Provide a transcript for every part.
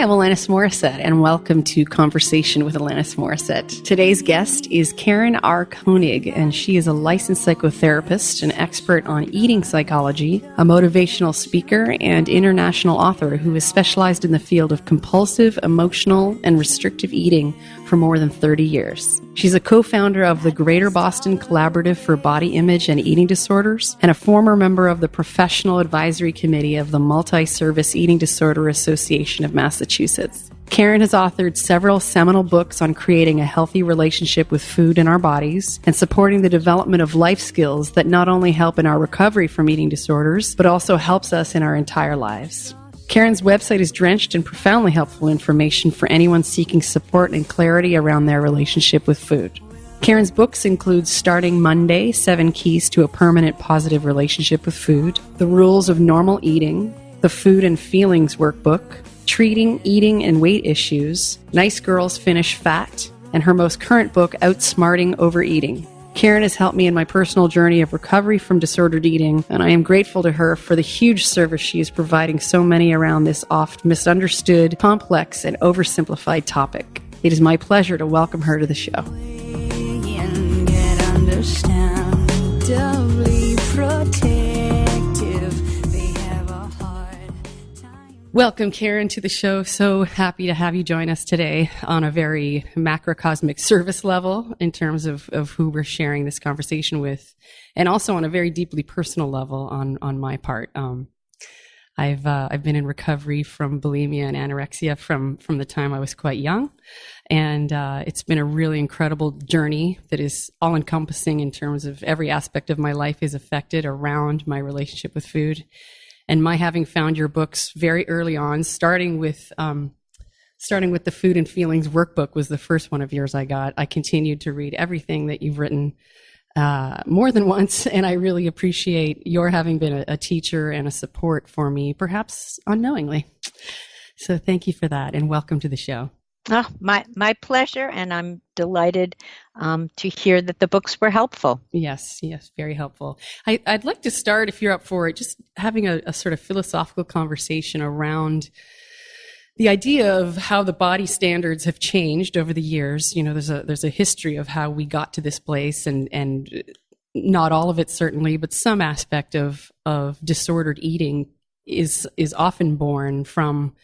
Hi, I'm Allanis Morissette, and welcome to Conversation with Allanis Morissette. Today's guest is Karen R. Koenig, and she is a licensed psychotherapist, an expert on eating psychology, a motivational speaker, and international author who has specialized in the field of compulsive, emotional, and restrictive eating for more than 30 years. She's a co-founder of the Greater Boston Collaborative for Body Image and Eating Disorders and a former member of the Professional Advisory Committee of the Multi-Service Eating Disorder Association of Massachusetts. Karen has authored several seminal books on creating a healthy relationship with food and our bodies and supporting the development of life skills that not only help in our recovery from eating disorders, but also helps us in our entire lives. Karen's website is drenched in profoundly helpful information for anyone seeking support and clarity around their relationship with food. Karen's books include Starting Monday, 7 Keys to a Permanent Positive Relationship with Food, The Rules of Normal Eating, the Food and Feelings Workbook, Treating, Eating, and Weight Issues, Nice Girls Finish Fat, and her most current book, Outsmarting Overeating. Karen has helped me in my personal journey of recovery from disordered eating, and I am grateful to her for the huge service she is providing so many around this oft misunderstood, complex, and oversimplified topic. It is my pleasure to welcome her to the show. Welcome, Karen, to the show. So happy to have you join us today on a very macrocosmic service level in terms of who we're sharing this conversation with, and also on a very deeply personal level on my part. I've been in recovery from bulimia and anorexia from the time I was quite young, and it's been a really incredible journey that is all-encompassing in terms of every aspect of my life is affected around my relationship with food. And my having found your books very early on, starting with the Food and Feelings Workbook was the first one of yours I got. I continued to read everything that you've written more than once, and I really appreciate your having been a teacher and a support for me, perhaps unknowingly. So thank you for that, and welcome to the show. Oh, my pleasure, and I'm delighted to hear that the books were helpful. Yes, very helpful. I'd like to start, if you're up for it, just having a sort of philosophical conversation around the idea of how the body standards have changed over the years. You know, there's a history of how we got to this place, and not all of it certainly, but some aspect of disordered eating is often born from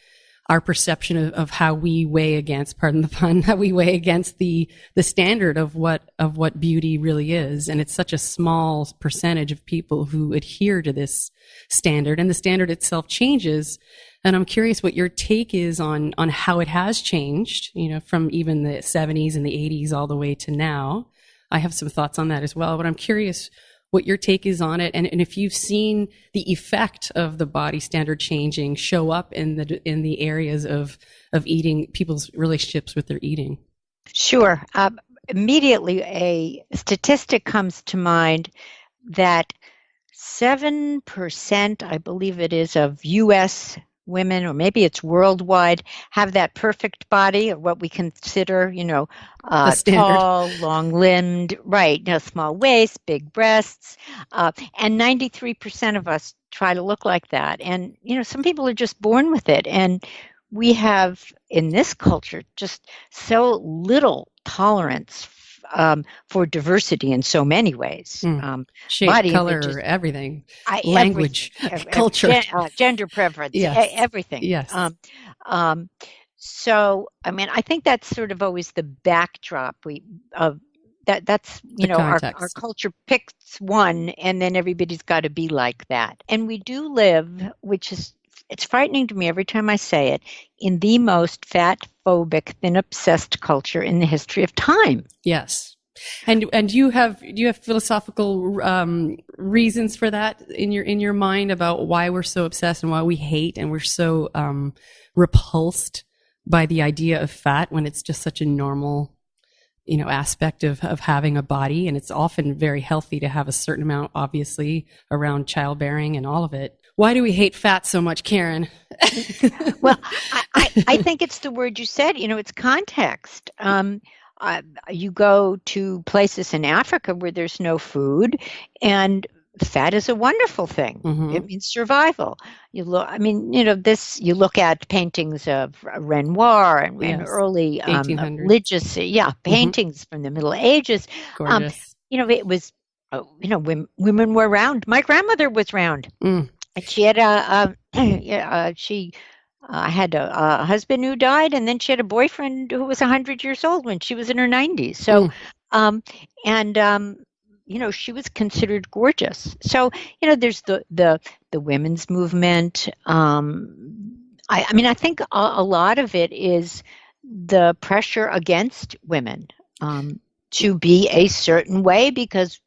our perception of how we weigh against, pardon the pun, how we weigh against the standard of what beauty really is. And it's such a small percentage of people who adhere to this standard, and the standard itself changes. And I'm curious what your take is on how it has changed, you know, from even the 70s and the 80s all the way to now. I have some thoughts on that as well, but I'm curious what your take is on it, and if you've seen the effect of the body standard changing show up in the areas of eating, people's relationships with their eating. Sure. Immediately, a statistic comes to mind that 7%, I believe it is, of U.S. women, or maybe it's worldwide, have that perfect body, or what we consider, tall, long-limbed, right, small waist, big breasts, and 93% of us try to look like that. And, some people are just born with it. And we have, in this culture, just so little tolerance for diversity in so many ways. Shape, body color, images, everything. Language, culture. Gender preference, yes. Everything. Yes. So, I think that's sort of always the backdrop that's, our culture picks one, and then everybody's got to be like that. And we do live, it's frightening to me every time I say it, in the most fat-phobic, thin-obsessed culture in the history of time. Yes. And do you have philosophical reasons for that in your mind about why we're so obsessed and why we hate and we're so repulsed by the idea of fat when it's just such a normal, aspect of having a body, and it's often very healthy to have a certain amount, obviously, around childbearing and all of it. Why do we hate fat so much, Karen? Well, I think it's the word you said. It's context. You go to places in Africa where there's no food, and fat is a wonderful thing. Mm-hmm. It means survival. You look at paintings of Renoir and early 1800s. religious, paintings from the Middle Ages. Gorgeous. It was, women were round. My grandmother was round. And she had had a husband who died, and then she had a boyfriend who was 100 years old when she was in her 90s. So, she was considered gorgeous. So, there's the women's movement. I think a lot of it is the pressure against women to be a certain way because,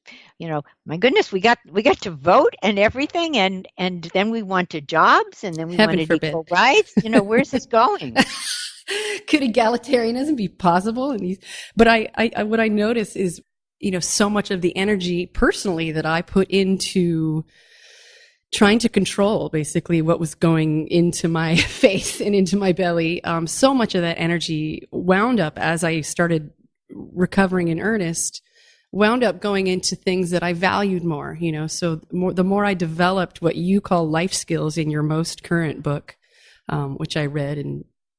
my goodness, we got to vote and everything, and then we wanted jobs, and then we wanted equal rights. Where's this going? Could egalitarianism be possible? But I what I notice is, so much of the energy personally that I put into trying to control basically what was going into my face and into my belly. So much of that energy wound up as I started recovering in earnest, wound up going into things that I valued more, so the more I developed what you call life skills in your most current book, which I read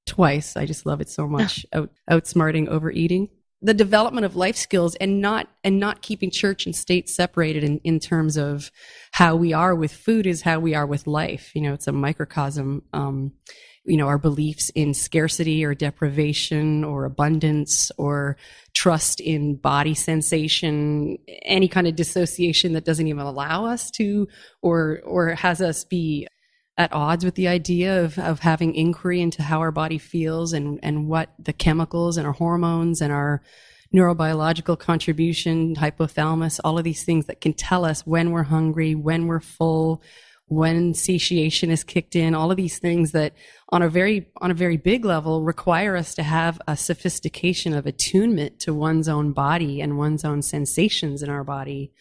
twice. I just love it so much. Outsmarting Overeating. The development of life skills and not keeping church and state separated in terms of how we are with food is how we are with life. It's a microcosm. Our beliefs in scarcity or deprivation or abundance or trust in body sensation, any kind of dissociation that doesn't even allow us to or has us be at odds with the idea of having inquiry into how our body feels and what the chemicals and our hormones and our neurobiological contribution, hypothalamus, all of these things that can tell us when we're hungry, when we're full, when satiation is kicked in, all of these things that on a very big level require us to have a sophistication of attunement to one's own body and one's own sensations in our body.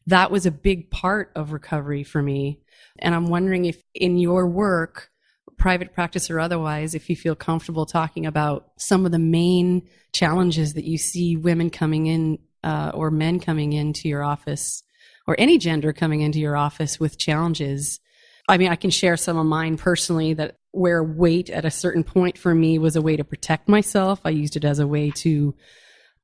That was a big part of recovery for me. And I'm wondering if in your work, private practice or otherwise, if you feel comfortable talking about some of the main challenges that you see women coming in or men coming into your office or any gender coming into your office with challenges. I mean, I can share some of mine personally that where weight at a certain point for me was a way to protect myself. I used it as a way to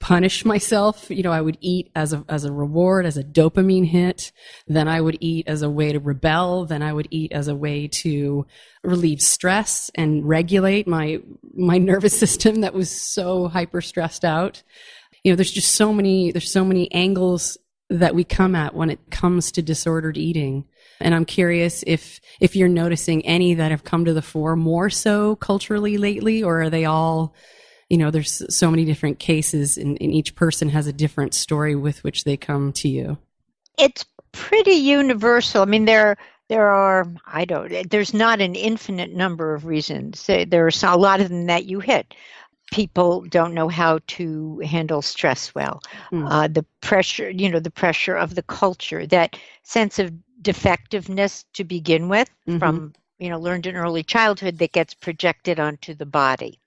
punish myself. I would eat as a reward, as a dopamine hit. Then I would eat as a way to rebel. Then I would eat as a way to relieve stress and regulate my nervous system that was so hyper stressed out. There's so many angles that we come at when it comes to disordered eating. And I'm curious if you're noticing any that have come to the fore more so culturally lately, or are they all, there's so many different cases and each person has a different story with which they come to you? It's pretty universal. I mean, there's not an infinite number of reasons. There's a lot of them that you hit. People don't know how to handle stress well. The pressure of the culture, that sense of defectiveness to begin with, from learned in early childhood, that gets projected onto the body.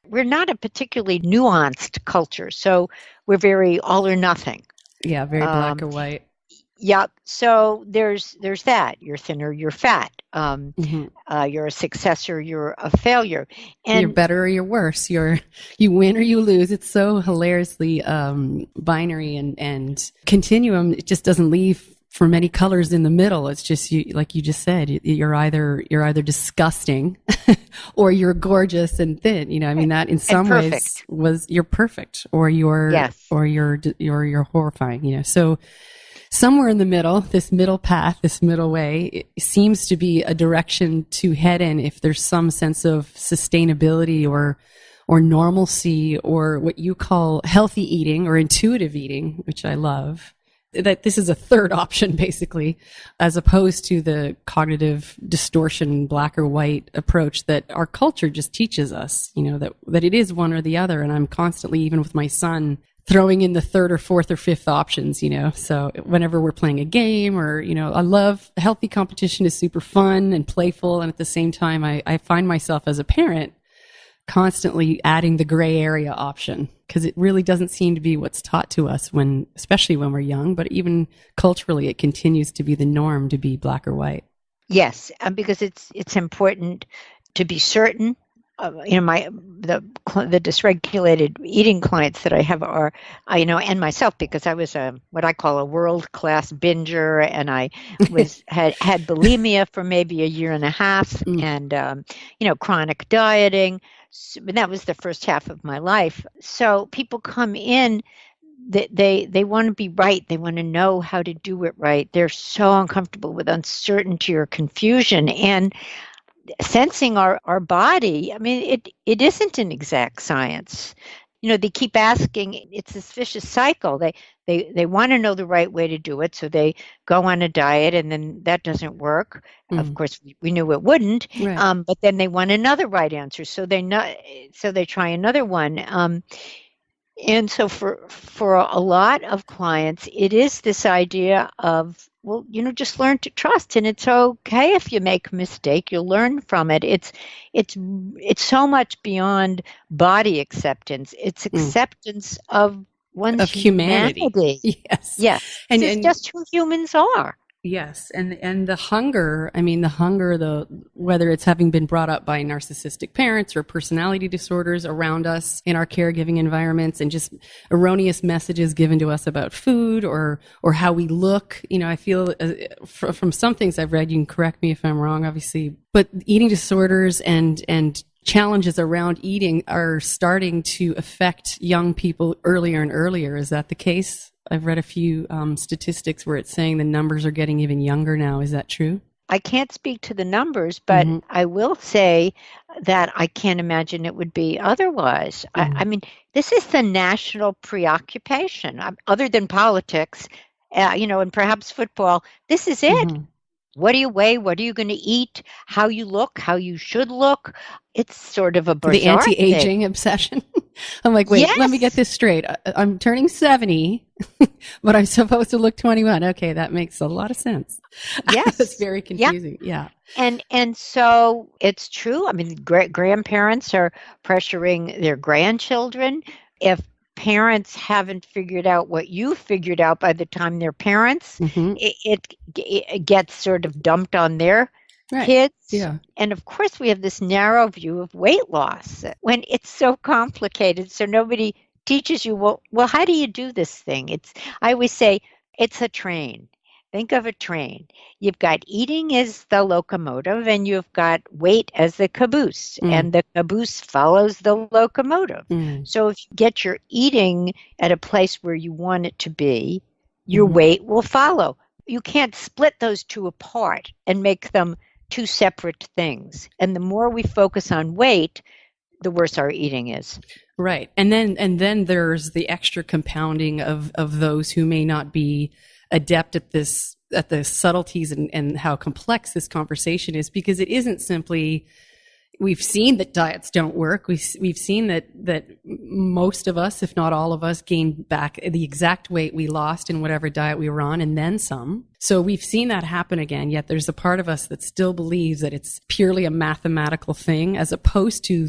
We're not a particularly nuanced culture, so we're very all or nothing. Yeah, very black or white. Yeah, so there's that. You're thinner, you're fat. You're a success or you're a failure. And you're better or you're worse. You win or you lose. It's so hilariously binary and continuum. It just doesn't leave for many colors in the middle. It's just like you just said. You're either disgusting, or you're gorgeous and thin. I mean that in some ways you're perfect, or you're horrifying. So. Somewhere in the middle, this middle path, this middle way, it seems to be a direction to head in if there's some sense of sustainability or normalcy, or what you call healthy eating or intuitive eating, which I love. That this is a third option, basically, as opposed to the cognitive distortion, black or white approach that our culture just teaches us, that it is one or the other. And I'm constantly, even with my son, throwing in the third or fourth or fifth options, so whenever we're playing a game or, I love healthy competition is super fun and playful. And at the same time, I find myself as a parent constantly adding the gray area option, because it really doesn't seem to be what's taught to us especially when we're young, but even culturally, it continues to be the norm to be black or white. Yes, because it's important to be certain. The dysregulated eating clients that I have are, and myself, because I was what I call a world-class binger, and I had bulimia for maybe a year and a half, and chronic dieting. So, that was the first half of my life. So people come in. They want to be right. They want to know how to do it right. They're so uncomfortable with uncertainty or confusion, and sensing our body. I mean, it isn't an exact science. They keep asking. It's this vicious cycle. They want to know the right way to do it, so they go on a diet, and then that doesn't work. Of course, we knew it wouldn't. Right. But then they want another right answer, so they try another one. And so for a lot of clients, it is this idea of, well, just learn to trust, and it's okay if you make a mistake. You'll learn from it. It's so much beyond body acceptance. It's acceptance of one's humanity. Yes. Yes. And it's just who humans are. Yes. And the hunger, whether it's having been brought up by narcissistic parents or personality disorders around us in our caregiving environments, and just erroneous messages given to us about food or how we look. I feel from some things I've read, you can correct me if I'm wrong, obviously, but eating disorders and challenges around eating are starting to affect young people earlier and earlier. Is that the case? I've read a few statistics where it's saying the numbers are getting even younger now. Is that true? I can't speak to the numbers, but I will say that I can't imagine it would be otherwise. I mean, this is the national preoccupation, other than politics, and perhaps football. This is it. What do you weigh? What are you going to eat? How you look? How you should look? It's sort of a bizarre the anti-aging obsession. I'm like, wait, Let me get this straight. I'm turning 70, but I'm supposed to look 21. Okay, that makes a lot of sense. Yes. It's very confusing. Yeah. And so it's true. I mean, grandparents are pressuring their grandchildren. If parents haven't figured out what you figured out by the time they're parents, it gets sort of dumped on their kids. Yeah. And of course, we have this narrow view of weight loss when it's so complicated. So nobody teaches you, well, how do you do this thing? I always say it's a train. Think of a train. You've got eating as the locomotive, and you've got weight as the caboose, and the caboose follows the locomotive. So if you get your eating at a place where you want it to be, your weight will follow. You can't split those two apart and make them two separate things. And the more we focus on weight, the worse our eating is. Right. And then there's the extra compounding of those who may not be adept at the subtleties and how complex this conversation is, because it isn't simply, we've seen that diets don't work. We've seen that most of us, if not all of us, gain back the exact weight we lost in whatever diet we were on, and then some. So we've seen that happen again, yet there's a part of us that still believes that it's purely a mathematical thing, as opposed to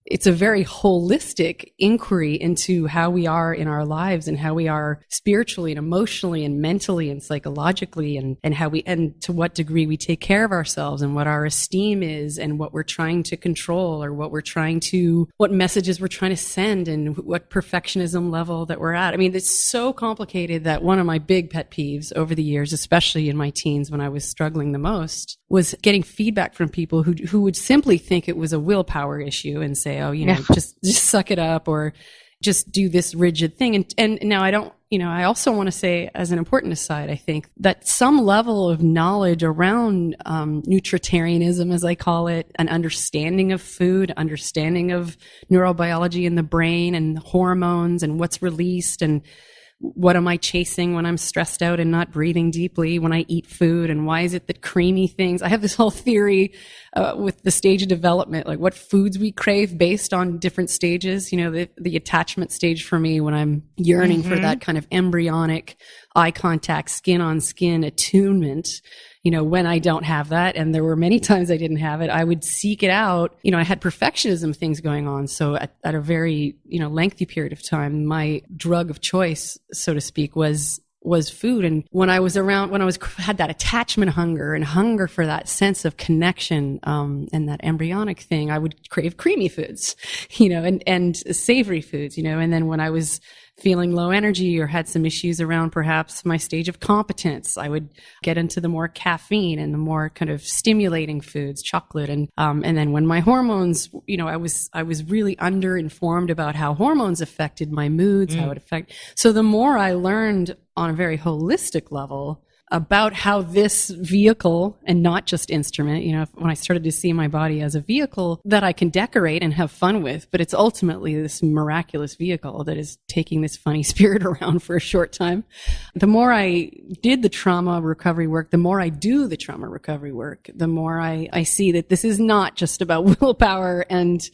it's a very holistic inquiry into how we are in our lives, and how we are spiritually and emotionally and mentally and psychologically, and how and to what degree we take care of ourselves, and what our esteem is, and what we're trying to control, or what messages we're trying to send, and what perfectionism level that we're at. I mean, it's so complicated that one of my big pet peeves over the years, especially in my teens when I was struggling the most, was getting feedback from people who would simply think it was a willpower issue and say, oh, just suck it up, or just do this rigid thing. And now I also want to say, as an important aside, I think that some level of knowledge around nutritarianism, as I call it, an understanding of food, understanding of neurobiology in the brain and hormones and what's released, and what am I chasing when I'm stressed out and not breathing deeply when I eat food? And why is it that creamy things? I have this whole theory with the stage of development, like what foods we crave based on different stages. The attachment stage for me, when I'm yearning for that kind of embryonic eye contact, skin on skin attunement. When I don't have that, and there were many times I didn't have it, I would seek it out. I had perfectionism things going on. So at a very, lengthy period of time, my drug of choice, so to speak, was food. And when I had that attachment hunger and hunger for that sense of connection, and that embryonic thing, I would crave creamy foods, and savory foods, and then when I was feeling low energy or had some issues around perhaps my stage of competence, I would get into the more caffeine and the more kind of stimulating foods, chocolate. And then when my hormones, I was really underinformed about how hormones affected my moods, how it affected. So the more I learned on a very holistic level about how this vehicle, and not just instrument, when I started to see my body as a vehicle that I can decorate and have fun with, but it's ultimately this miraculous vehicle that is taking this funny spirit around for a short time. The more I did the trauma recovery work, the more I do the trauma recovery work, the more I see that this is not just about willpower and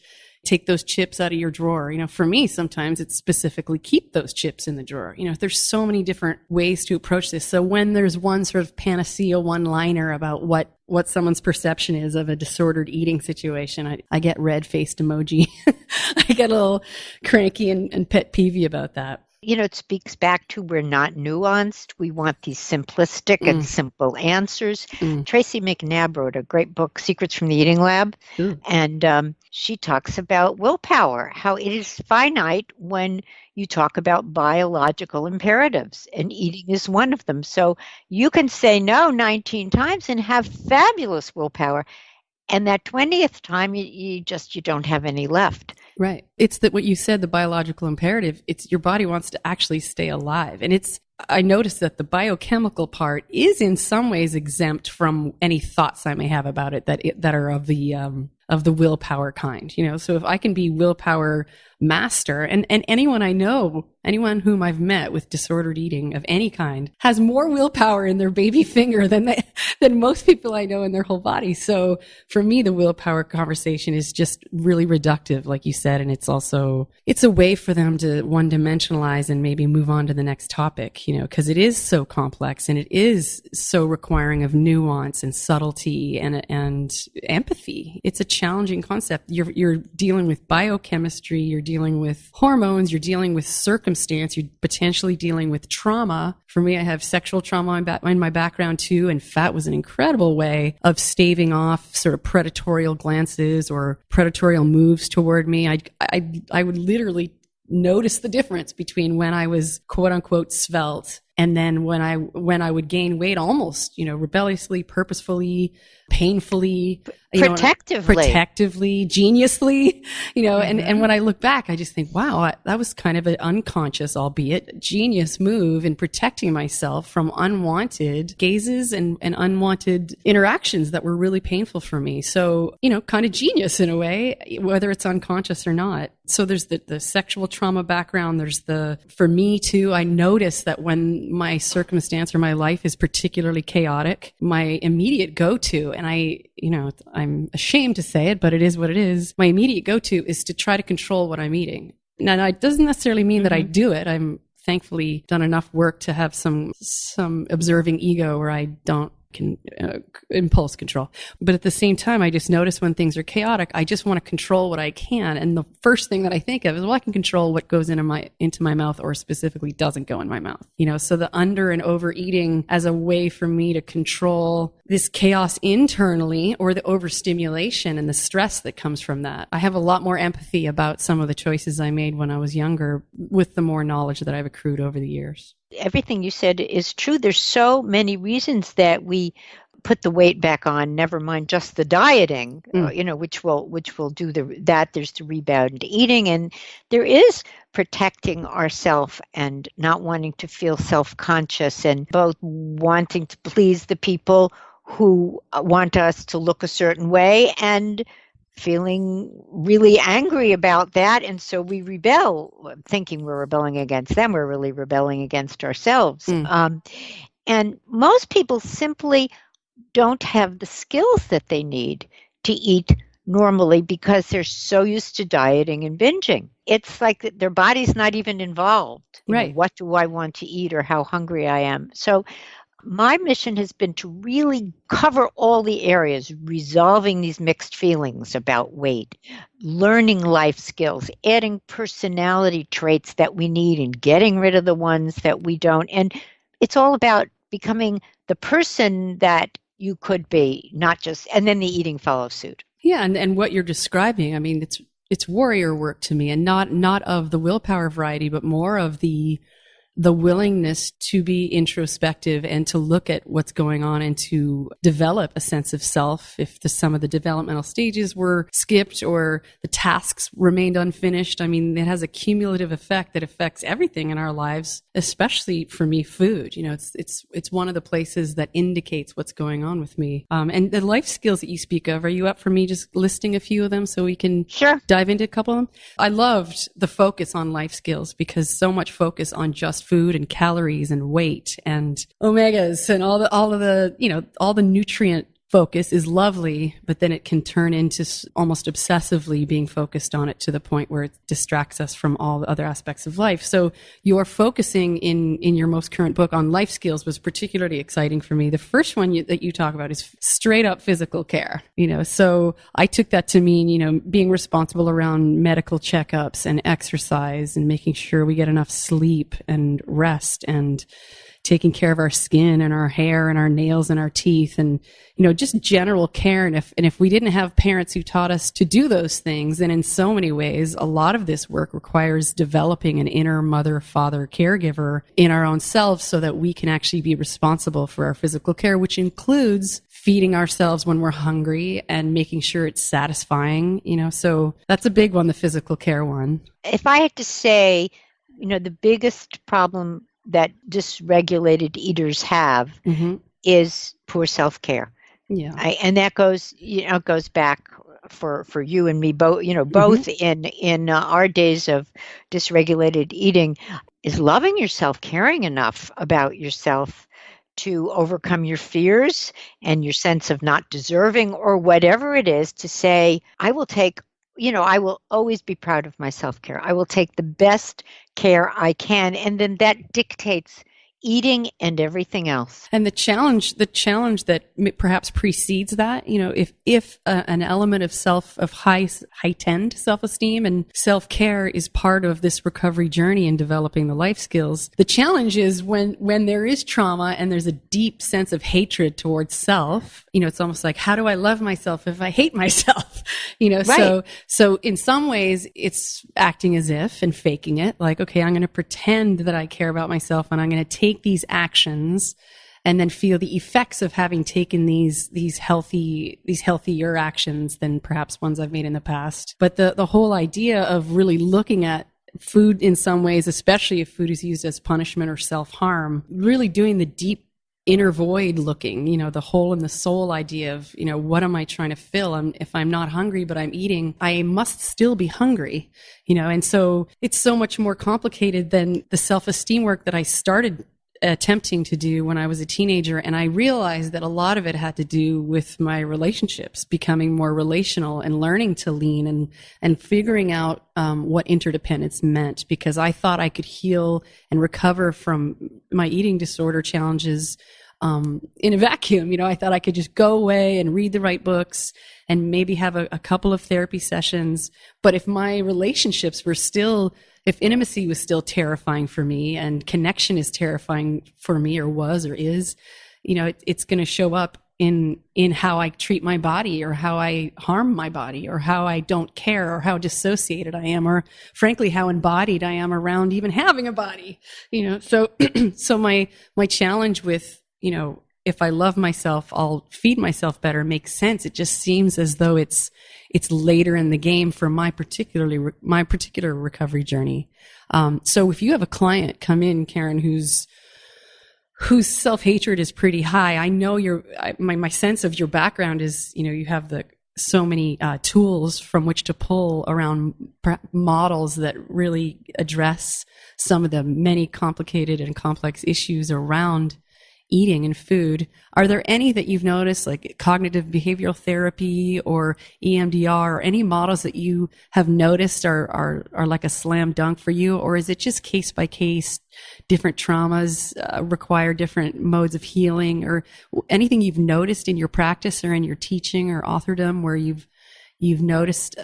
take those chips out of your drawer. For me, sometimes it's specifically keep those chips in the drawer. There's so many different ways to approach this. So when there's one sort of panacea one-liner about what someone's perception is of a disordered eating situation, I get red-faced emoji. I get a little cranky and pet peevy about that. It speaks back to we're not nuanced. We want these simplistic and simple answers. Tracy McNabb wrote a great book, Secrets from the Eating Lab, and she talks about willpower, how it is finite when you talk about biological imperatives, and eating is one of them. So you can say no 19 times and have fabulous willpower. And that 20th time, you don't have any left. Right. It's that what you said, the biological imperative, it's your body wants to actually stay alive. And I noticed that the biochemical part is in some ways exempt from any thoughts I may have about it that are of the willpower kind. So if I can be willpower master, and anyone I know, anyone whom I've met with disordered eating of any kind has more willpower in their baby finger than most people I know in their whole body. So for me, the willpower conversation is just really reductive, like you said, and it's a way for them to one-dimensionalize and maybe move on to the next topic, because it is so complex and it is so requiring of nuance and subtlety and empathy. It's a challenging concept. You're dealing with biochemistry, you're dealing with hormones, you're dealing with circumstance, you're potentially dealing with trauma. For me, I have sexual trauma in my background too, and fat was an incredible way of staving off sort of predatorial glances or predatorial moves toward me. I would literally notice the difference between when I was quote unquote svelte and then when I would gain weight almost, rebelliously, purposefully, painfully, protectively, geniusly, and when I look back, I just think, wow, that was kind of an unconscious, albeit genius move in protecting myself from unwanted gazes and unwanted interactions that were really painful for me. So, kind of genius in a way, whether it's unconscious or not. So there's the sexual trauma background. For me too, I notice that when my circumstance or my life is particularly chaotic, my immediate go-to, and I'm ashamed to say it, but it is what it is. My immediate go-to is to try to control what I'm eating. Now, it doesn't necessarily mean that I do it. I'm thankfully done enough work to have some observing ego where I don't impulse control. But at the same time, I just notice when things are chaotic, I just want to control what I can. And the first thing that I think of is, well, I can control what goes into my mouth, or specifically doesn't go in my mouth. So the under and overeating as a way for me to control this chaos internally, or the overstimulation and the stress that comes from that. I have a lot more empathy about some of the choices I made when I was younger with the more knowledge that I've accrued over the years. Everything you said is true. There's so many reasons that we put the weight back on, never mind just the dieting, which will do that. There's the rebound eating, and there is protecting ourselves and not wanting to feel self-conscious, and both wanting to please the people who want us to look a certain way and feeling really angry about that. And so we rebel, thinking we're rebelling against them. We're really rebelling against ourselves. And most people simply don't have the skills that they need to eat normally because they're so used to dieting and binging. it's like their body's not even involved. Right. What do I want to eat or how hungry I am? So my mission has been to really cover all the areas, resolving these mixed feelings about weight, learning life skills, adding personality traits that we need and getting rid of the ones that we don't. And it's all about becoming the person that you could be, not just, and then the eating follows suit. Yeah, and what you're describing, I mean, it's warrior work to me, and not of the willpower variety, but more of the willingness to be introspective and to look at what's going on and to develop a sense of self if some of the developmental stages were skipped or the tasks remained unfinished. I mean, it has a cumulative effect that affects everything in our lives, especially for me, food. It's one of the places that indicates what's going on with me. And the life skills that you speak of, are you up for me just listing a few of them so we can dive into a couple of them? I loved the focus on life skills because so much focus on just food and calories and weight and omegas and all the nutrient focus is lovely, but then it can turn into almost obsessively being focused on it to the point where it distracts us from all the other aspects of life. So your focusing in your most current book on life skills was particularly exciting for me. The first one that you talk about is straight up physical care. So I took that to mean, being responsible around medical checkups and exercise and making sure we get enough sleep and rest and taking care of our skin and our hair and our nails and our teeth and, just general care. And if we didn't have parents who taught us to do those things, then in so many ways, a lot of this work requires developing an inner mother, father, caregiver in our own selves so that we can actually be responsible for our physical care, which includes feeding ourselves when we're hungry and making sure it's satisfying, so that's a big one, the physical care one. If I had to say, the biggest problem that dysregulated eaters have is poor self-care. Yeah. And that goes, goes back for you and me both, both in our days of dysregulated eating, is loving yourself, caring enough about yourself to overcome your fears and your sense of not deserving or whatever it is to say, I will take, I will always be proud of my self-care. I will take the best care I can. And then that dictates eating and everything else. And the challenge that perhaps precedes that, if an element of heightened self-esteem and self-care is part of this recovery journey in developing the life skills, the challenge is when there is trauma and there's a deep sense of hatred towards self, it's almost like, how do I love myself if I hate myself? Right. So in some ways it's acting as if and faking it, like, okay, I'm going to pretend that I care about myself and I'm going to take these and then feel the effects of having taken these healthier actions than perhaps ones I've made in the past. But the whole idea of really looking at food in some ways, especially if food is used as punishment or self-harm, really doing the deep inner void looking, the hole in the soul idea of, what am I trying to fill? If I'm not hungry, but I'm eating, I must still be hungry, and so it's so much more complicated than the self-esteem work that I started attempting to do when I was a teenager. And I realized that a lot of it had to do with my relationships, becoming more relational and learning to lean and figuring out what interdependence meant, because I thought I could heal and recover from my eating disorder challenges in a vacuum. I thought I could just go away and read the right books and maybe have a couple of therapy sessions. But if my relationships were if intimacy was still terrifying for me and connection is terrifying for me or was or is, it's going to show up in how I treat my body or how I harm my body or how I don't care or how dissociated I am or frankly how embodied I am around even having a body. So my challenge with, if I love myself, I'll feed myself better makes sense. It just seems as though it's later in the game for my particular recovery journey. So if you have a client come in, Karen, whose self-hatred is pretty high, I know my sense of your background is, you have so many tools from which to pull around models that really address some of the many complicated and complex issues around eating and food. Are there any that you've noticed, like cognitive behavioral therapy or EMDR, or any models that you have noticed are like a slam dunk for you? Or is it just case by case, different traumas require different modes of healing, or anything you've noticed in your practice or in your teaching or authordom where you've noticed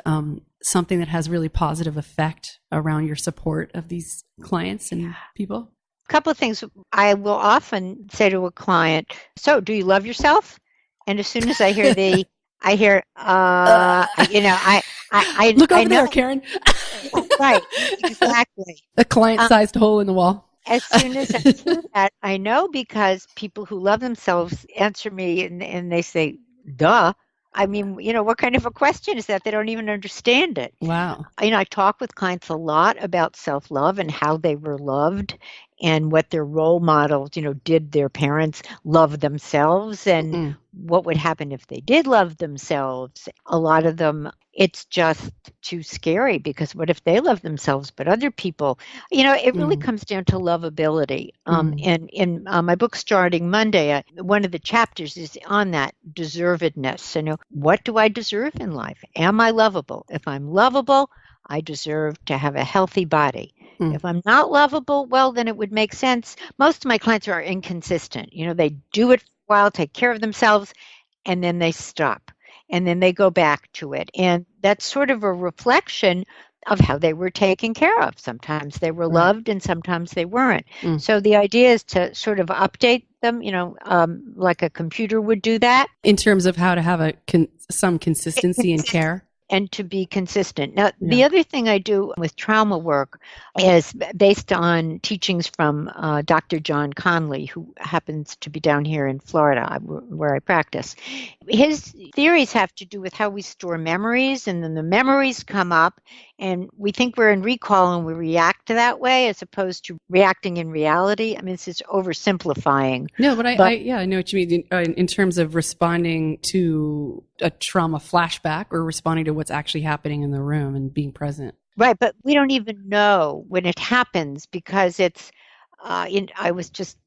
something that has really positive effect around your support of these clients and people? A couple of things I will often say to a client, so do you love yourself? And as soon as I hear I look over know. there, Karen. Right, exactly. A client-sized hole in the wall. As soon as I hear that, I know, because people who love themselves answer me and they say, duh. I mean, what kind of a question is that? They don't even understand it. Wow. I talk with clients a lot about self-love and how they were loved and what their role models, did their parents love themselves, and what would happen if they did love themselves. A lot of them, it's just too scary, because what if they love themselves but other people? It really comes down to lovability. And in my book Starting Monday, one of the chapters is on that deservedness. What do I deserve in life? Am I lovable? If I'm lovable, I deserve to have a healthy body. If I'm not lovable, well, then it would make sense. Most of my clients are inconsistent. They do it for a while, take care of themselves, and then they stop. And then they go back to it. And that's sort of a reflection of how they were taken care of. Sometimes they were loved and sometimes they weren't. So the idea is to sort of update them, like a computer would do that. In terms of how to have some consistency and care. And to be consistent. Now, the other thing I do with trauma work is based on teachings from Dr. John Conley, who happens to be down here in Florida, where I practice. His theories have to do with how we store memories, and then the memories come up, and we think we're in recall and we react that way as opposed to reacting in reality. I mean, this is oversimplifying. No, but I know what you mean in terms of responding to a trauma flashback or responding to what's actually happening in the room and being present. Right, but we don't even know when it happens, because it's, I was just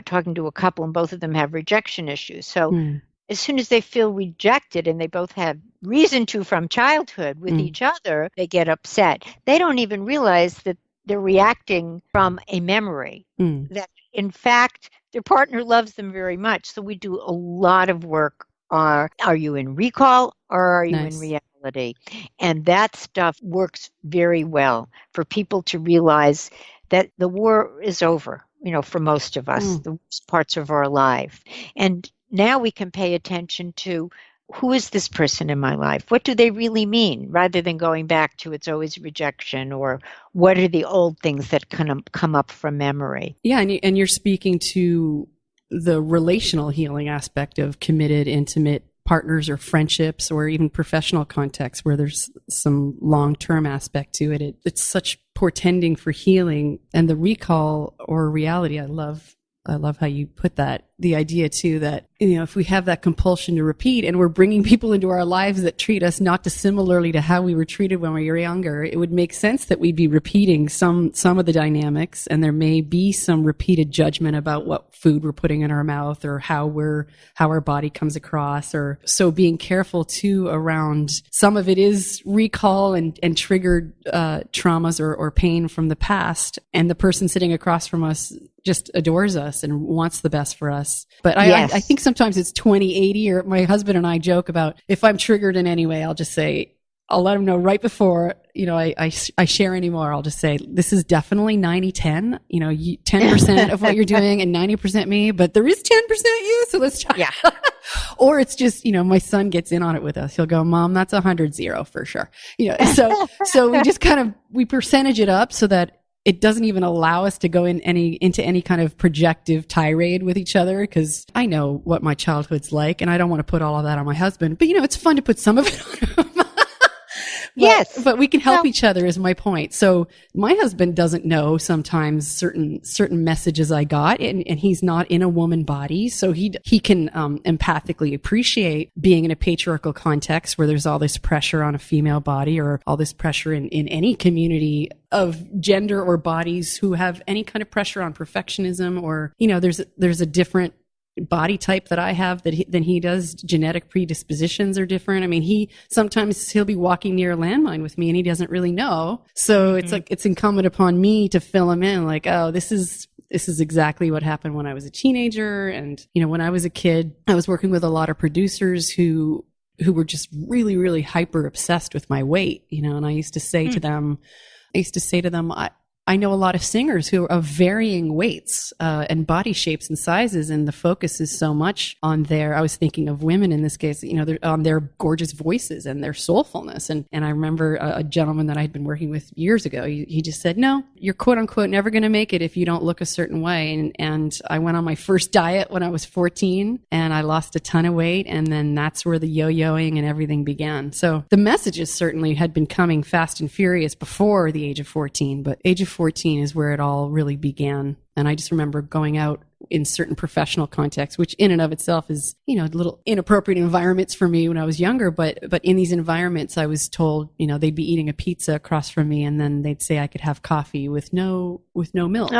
talking to a couple, and both of them have rejection issues. So as soon as they feel rejected, and they both have reason to from childhood with each other, they get upset. They don't even realize that they're reacting from a memory, that in fact their partner loves them very much. So we do a lot of work. Are you in recall, or are you in reality? And that stuff works very well for people to realize that the war is over, for most of us, the worst parts of our life. And now we can pay attention to, who is this person in my life? What do they really mean? Rather than going back to it's always rejection, or what are the old things that come up from memory? Yeah, and you're speaking to the relational healing aspect of committed, intimate partners or friendships, or even professional contexts where there's some long-term aspect to it. It's such portending for healing. And the recall or reality, I love how you put that. The idea too that, if we have that compulsion to repeat, and we're bringing people into our lives that treat us not dissimilarly to how we were treated when we were younger, it would make sense that we'd be repeating some of the dynamics, and there may be some repeated judgment about what food we're putting in our mouth, or how our body comes across, or so being careful too around some of it is recall and triggered traumas or pain from the past, and the person sitting across from us just adores us and wants the best for us. But I think sometimes it's 20/80, or my husband and I joke about, if I'm triggered in any way, I'll just say, I'll let him know right before, I share anymore. I'll just say, this is definitely 90-10, 10% of what you're doing and 90% me, but there is 10% you. So let's try. Yeah. Or it's just, my son gets in on it with us. He'll go, Mom, that's 100-0 for sure. So we just we percentage it up so that it doesn't even allow us to go into any kind of projective tirade with each other, because I know what my childhood's like, and I don't want to put all of that on my husband. But it's fun to put some of it on him. Yes. But we can help each other is my point. So my husband doesn't know sometimes certain messages I got, and he's not in a woman body. So he can empathically appreciate being in a patriarchal context where there's all this pressure on a female body, or all this pressure in any community of gender or bodies who have any kind of pressure on perfectionism, or, there's a different body type that I have than he does. Genetic predispositions are different. I mean, sometimes he'll be walking near a landmine with me and he doesn't really know. So it's like, it's incumbent upon me to fill him in, like, oh, this is exactly what happened when I was a teenager. And, when I was a kid, I was working with a lot of producers who were just really, really hyper obsessed with my weight, and I used to say to them, I know a lot of singers who are of varying weights and body shapes and sizes, and the focus is so much on I was thinking of women in this case, on their gorgeous voices and their soulfulness. And I remember a gentleman that I'd been working with years ago, he just said, no, you're quote unquote never going to make it if you don't look a certain way. And I went on my first diet when I was 14 and I lost a ton of weight. And then that's where the yo-yoing and everything began. So the messages certainly had been coming fast and furious before the age of 14, but age of 14 is where it all really began. And I just remember going out in certain professional contexts, which in and of itself is, little inappropriate environments for me when I was younger. But in these environments, I was told, they'd be eating a pizza across from me and then they'd say I could have coffee with no milk,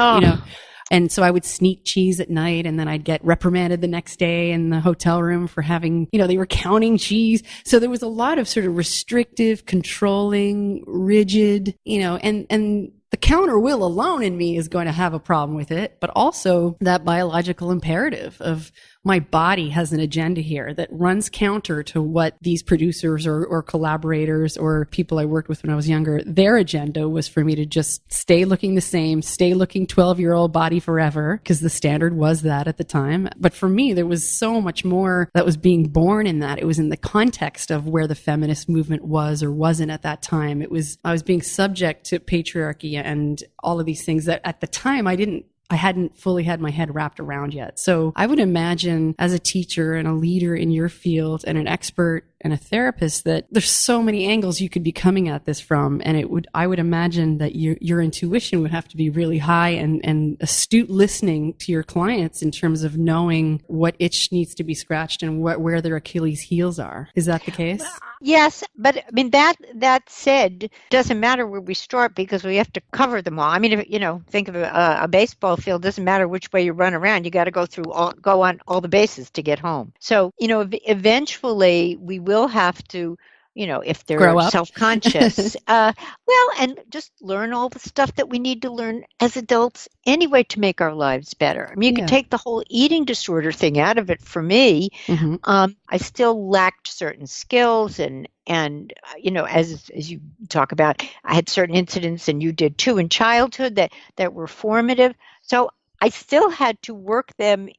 And so I would sneak cheese at night, and then I'd get reprimanded the next day in the hotel room for having, they were counting cheese. So there was a lot of sort of restrictive, controlling, rigid, and the counter will alone in me is going to have a problem with it, but also that biological imperative of my body has an agenda here that runs counter to what these producers or collaborators or people I worked with when I was younger, their agenda was for me to just stay looking the same, stay looking 12-year-old body forever, because the standard was that at the time. But for me, there was so much more that was being born in that. It was in the context of where the feminist movement was or wasn't at that time. I was being subject to patriarchy and all of these things that at the time I hadn't fully had my head wrapped around yet. So I would imagine as a teacher and a leader in your field and an expert and a therapist that there's so many angles you could be coming at this from. And I would imagine that your intuition would have to be really high and astute listening to your clients in terms of knowing what itch needs to be scratched and where their Achilles heels are. Is that the case? Yes, but I mean, that said, doesn't matter where we start because we have to cover them all. I mean, think of a baseball field, doesn't matter which way you run around, you got to go on all the bases to get home. So, eventually we will have to, if they're self-conscious, and just learn all the stuff that we need to learn as adults anyway to make our lives better. I mean, you can take the whole eating disorder thing out of it for me. Mm-hmm. I still lacked certain skills and as you talk about, I had certain incidents and you did too in childhood that were formative. So I still had to work them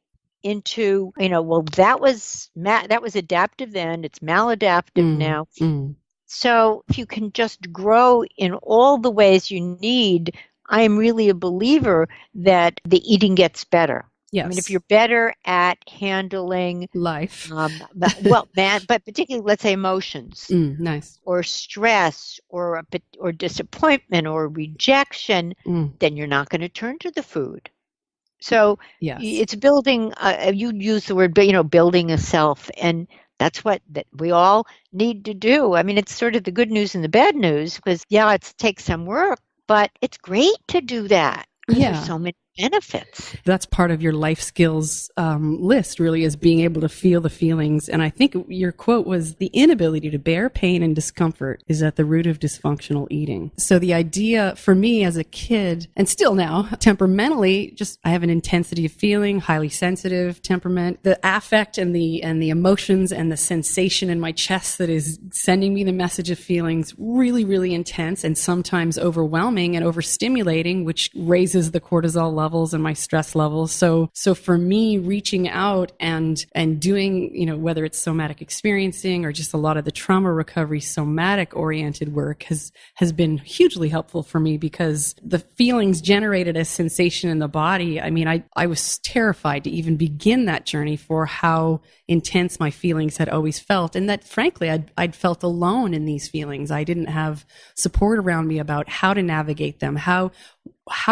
into, that was adaptive then, it's maladaptive now. So if you can just grow in all the ways you need, I am really a believer that the eating gets better. Yes. I mean, if you're better at handling life, but particularly, let's say, emotions, nice, or stress, or disappointment, or rejection, then you're not going to turn to the food. So yes. It's building. You use the word, building a self, and that's what we all need to do. I mean, it's sort of the good news and the bad news, because it takes some work, but it's great to do that. Yeah, there's so many benefits. That's part of your life skills list, really, is being able to feel the feelings. And I think your quote was, the inability to bear pain and discomfort is at the root of dysfunctional eating. So the idea for me as a kid, and still now, temperamentally, just I have an intensity of feeling, highly sensitive temperament, the affect and the emotions and the sensation in my chest that is sending me the message of feelings really, really intense and sometimes overwhelming and overstimulating, which raises the cortisol level levels and my stress levels. So for me, reaching out and doing, whether it's somatic experiencing or just a lot of the trauma recovery, somatic oriented work has been hugely helpful for me, because the feelings generated a sensation in the body. I mean, I was terrified to even begin that journey for how intense my feelings had always felt. And that frankly, I'd felt alone in these feelings. I didn't have support around me about how to navigate them, how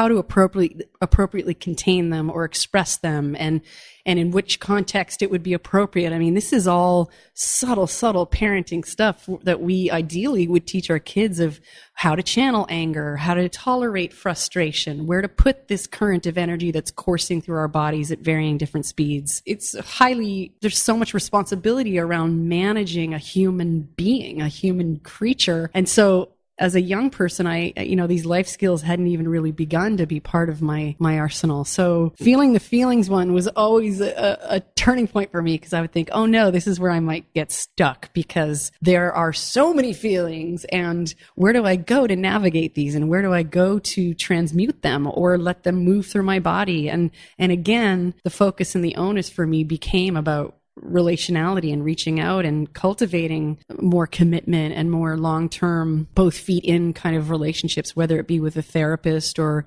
to appropriately contain them or express them, and in which context it would be appropriate. I mean, this is all subtle parenting stuff that we ideally would teach our kids, of how to channel anger, how to tolerate frustration, where to put this current of energy that's coursing through our bodies at varying different speeds. There's so much responsibility around managing a human being, a human creature. And so as a young person, these life skills hadn't even really begun to be part of my arsenal. So feeling the feelings one was always a turning point for me, because I would think, oh no, this is where I might get stuck, because there are so many feelings, and where do I go to navigate these, and where do I go to transmute them or let them move through my body? And again, the focus and the onus for me became about relationality and reaching out and cultivating more commitment and more long-term, both feet in kind of relationships, whether it be with a therapist or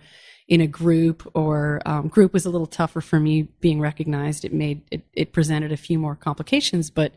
in a group, or group was a little tougher for me being recognized. It presented a few more complications, but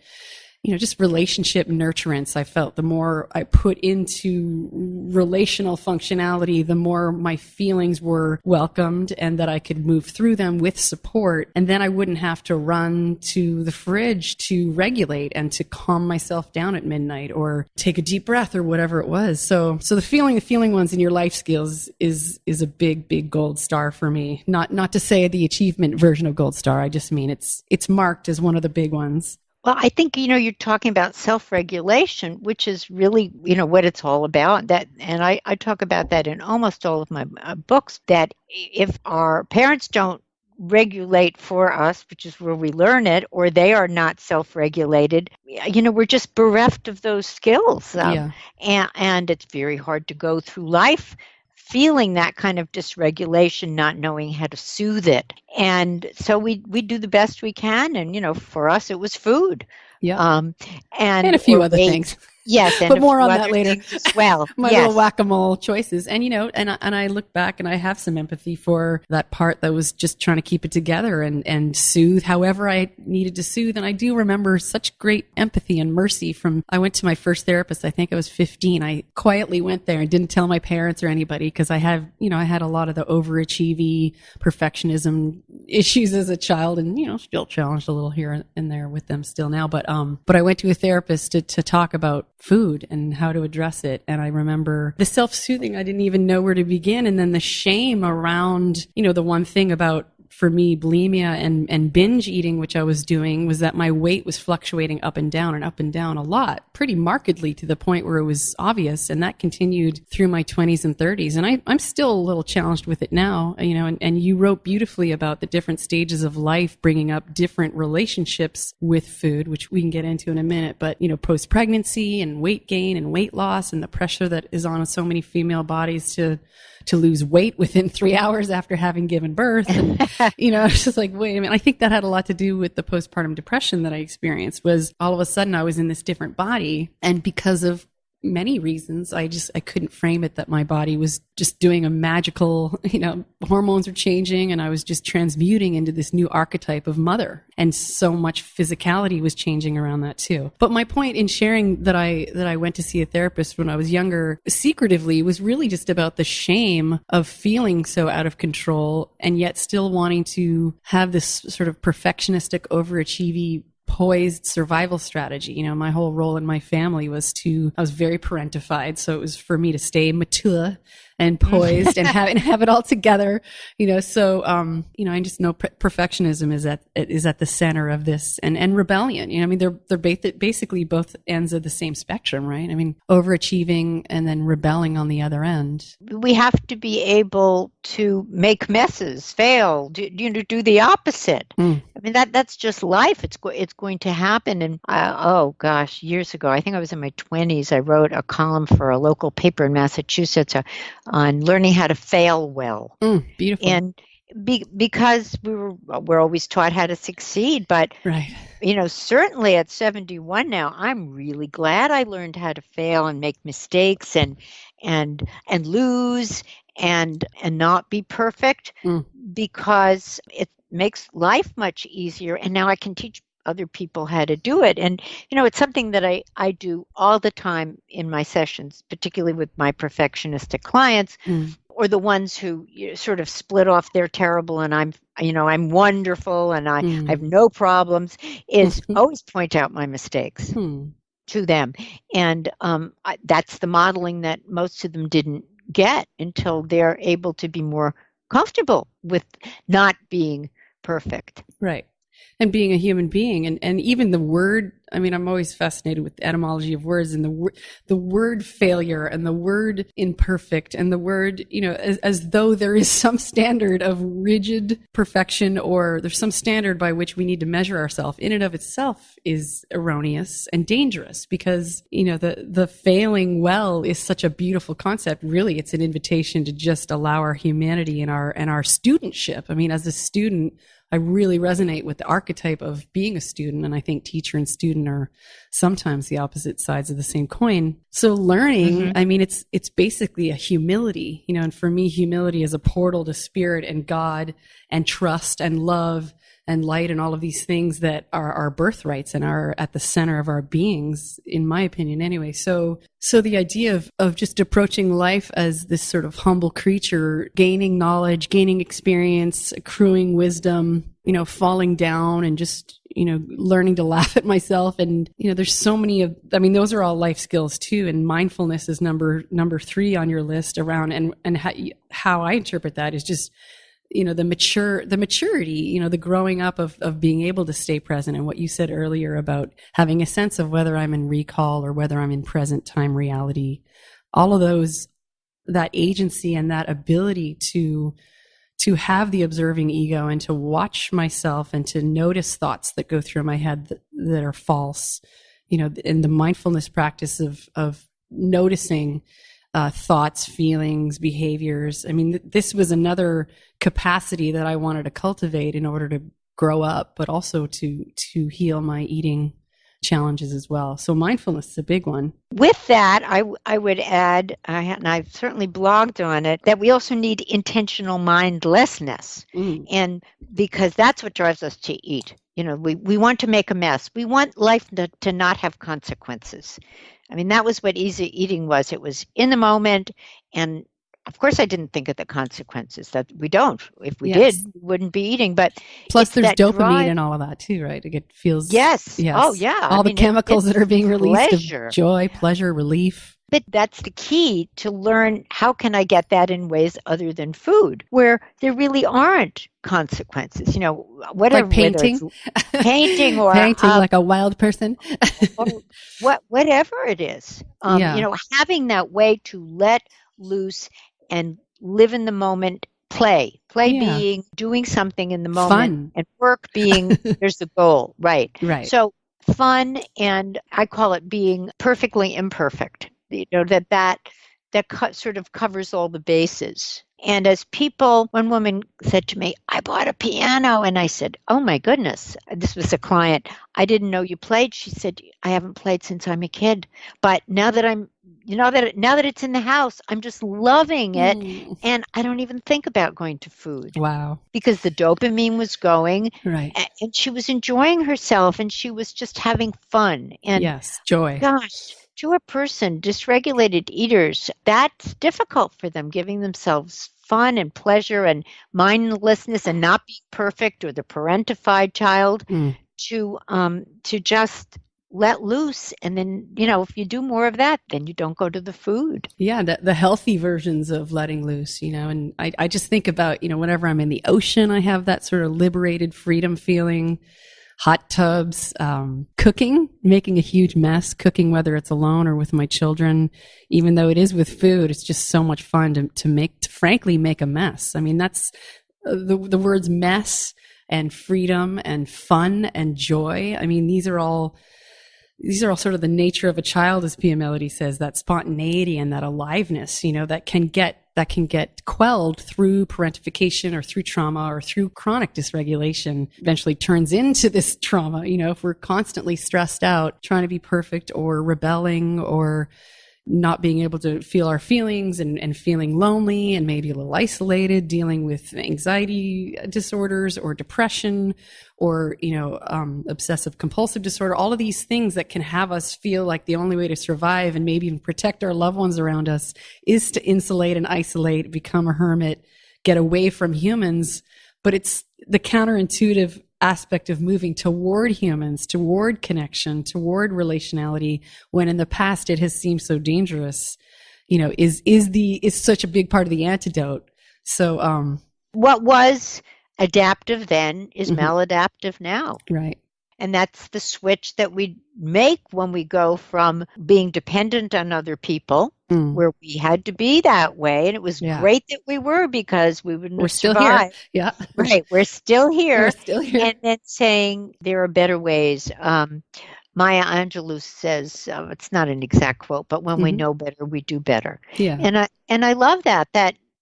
just relationship nurturance. I felt the more I put into relational functionality, the more my feelings were welcomed, and that I could move through them with support. And then I wouldn't have to run to the fridge to regulate and to calm myself down at midnight or take a deep breath or whatever it was. So the feeling ones in your life skills is a big gold star for me. Not to say the achievement version of gold star. I just mean it's marked as one of the big ones. Well, I think, you're talking about self-regulation, which is really, what it's all about. And I talk about that in almost all of my books, that if our parents don't regulate for us, which is where we learn it, or they are not self-regulated, we're just bereft of those skills. And it's very hard to go through life feeling that kind of dysregulation, not knowing how to soothe it. And so we do the best we can. And, for us, it was food. Yeah. And a few other things. Yes, and but more on that later as well. My little whack-a-mole choices. And, and I look back and I have some empathy for that part that was just trying to keep it together and soothe however I needed to soothe. And I do remember such great empathy and mercy I went to my first therapist, I think I was 15. I quietly went there and didn't tell my parents or anybody, because I had a lot of the overachieving perfectionism issues as a child, and, still challenged a little here and there with them still now. But I went to a therapist to talk about food and how to address it. And I remember the self-soothing, I didn't even know where to begin. And then the shame around, the one thing about, for me, bulimia and binge eating, which I was doing, was that my weight was fluctuating up and down a lot, pretty markedly, to the point where it was obvious. And that continued through my 20s and 30s. And I'm still a little challenged with it now, and you wrote beautifully about the different stages of life, bringing up different relationships with food, which we can get into in a minute. But, post-pregnancy and weight gain and weight loss, and the pressure that is on so many female bodies to lose weight within 3 hours after having given birth. And, it's just like, wait a minute. I think that had a lot to do with the postpartum depression that I experienced. Was all of a sudden I was in this different body. And because of many reasons, I couldn't frame it that my body was just doing a magical, hormones were changing, and I was just transmuting into this new archetype of mother. And so much physicality was changing around that too. But my point in sharing that I went to see a therapist when I was younger, secretively, was really just about the shame of feeling so out of control, and yet still wanting to have this sort of perfectionistic, overachieving, poised survival strategy. My whole role in my family was I was very parentified. So it was for me to stay mature and poised and have it all together, so, I just know perfectionism is at the center of this, and rebellion, they're basically both ends of the same spectrum, right? Overachieving and then rebelling on the other end. We have to be able to make messes, fail, do the opposite. That's just life. It's going to happen. And years ago, I think I was in my 20s, I wrote a column for a local paper in Massachusetts on learning how to fail well. Beautiful. And because we're always taught how to succeed, but right. Certainly at 71 now, I'm really glad I learned how to fail and make mistakes and lose and not be perfect, because it makes life much easier. And now I can teach other people how to do it. And, it's something that I do all the time in my sessions, particularly with my perfectionistic clients, or the ones who sort of split off, they're terrible and I'm wonderful and I have no problems, is always point out my mistakes to them. And that's the modeling that most of them didn't get until they're able to be more comfortable with not being perfect. Right. And being a human being, and even the word, I'm always fascinated with the etymology of words, and the word failure and the word imperfect and the word, as though there is some standard of rigid perfection, or there's some standard by which we need to measure ourselves, in and of itself is erroneous and dangerous, because, the failing well is such a beautiful concept. Really, it's an invitation to just allow our humanity and our studentship. As a student, I really resonate with the archetype of being a student, and I think teacher and student are sometimes the opposite sides of the same coin. So learning, it's basically a humility, and for me, humility is a portal to spirit and God and trust and love and light and all of these things that are our birthrights and are at the center of our beings, in my opinion anyway. So the idea of just approaching life as this sort of humble creature, gaining knowledge, gaining experience, accruing wisdom, falling down and just, learning to laugh at myself. And, there's so many those are all life skills too. And mindfulness is number 3 on your list around, and how I interpret that is just, the maturity, the growing up of being able to stay present, and what you said earlier about having a sense of whether I'm in recall or whether I'm in present time reality, all of those, that agency and that ability to have the observing ego and to watch myself and to notice thoughts that go through my head that are false, and the mindfulness practice of noticing thoughts, feelings, behaviors. This was another capacity that I wanted to cultivate in order to grow up, but also to heal my eating challenges as well. So mindfulness is a big one. With that, I would add, and I've certainly blogged on it, that we also need intentional mindlessness. And because that's what drives us to eat. We want to make a mess. We want life to not have consequences. That was what easy eating was. It was in the moment. And of course, I didn't think of the consequences. That we don't. If we did, we wouldn't be eating. But plus, there's dopamine and all of that too, right? It feels yes. Oh, yeah. All the chemicals that are being released pleasure. Of joy, pleasure, relief. But that's the key to learn. How can I get that in ways other than food, where there really aren't consequences? Whatever, like painting, painting, or painting like a wild person, or whatever it is. Having that way to let loose and live in the moment. Play being doing something in the moment, fun. And work being there's the goal, right? So fun, and I call it being perfectly imperfect. That sort of covers all the bases. And as one woman said to me, I bought a piano, and I said, oh my goodness, this was a client. I didn't know you played. She said, I haven't played since I'm a kid, but now that now that it's in the house, I'm just loving it. And I don't even think about going to food. Wow. Because the dopamine was going. Right. And she was enjoying herself, and she was just having fun. And yes, joy. Gosh, to a person, dysregulated eaters, that's difficult for them, giving themselves fun and pleasure and mindlessness and not being perfect, or the parentified child, to just let loose. And then, if you do more of that, then you don't go to the food. Yeah, the healthy versions of letting loose, and I just think about, whenever I'm in the ocean, I have that sort of liberated freedom feeling. Hot tubs, cooking, making a huge mess, cooking, whether it's alone or with my children, even though it is with food, it's just so much fun to frankly make a mess. That's the words mess and freedom and fun and joy. These are all these are all sort of the nature of a child, as Pia Melody says, that spontaneity and that aliveness, that can get quelled through parentification or through trauma or through chronic dysregulation, eventually turns into this trauma. If we're constantly stressed out, trying to be perfect or rebelling or not being able to feel our feelings and feeling lonely and maybe a little isolated, dealing with anxiety disorders or depression or, obsessive compulsive disorder, all of these things that can have us feel like the only way to survive and maybe even protect our loved ones around us is to insulate and isolate, become a hermit, get away from humans. But it's the counterintuitive aspect of moving toward humans, toward connection, toward relationality, when in the past it has seemed so dangerous, is such a big part of the antidote. So, what was adaptive then is maladaptive now. Right. And that's the switch that we make when we go from being dependent on other people, where we had to be that way. And it was great that we were, because we wouldn't have survived. Here. Yeah. Right. We're still here. We're still here. And then saying there are better ways. Maya Angelou says, it's not an exact quote, but when we know better, we do better. Yeah. And I love that,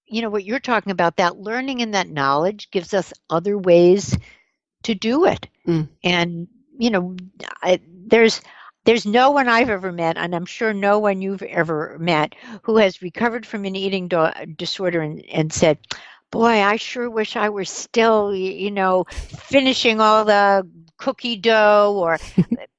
what you're talking about, that learning and that knowledge gives us other ways to do it. And, there's no one I've ever met, and I'm sure no one you've ever met, who has recovered from an eating disorder and said, boy, I sure wish I were still, finishing all the cookie dough. Or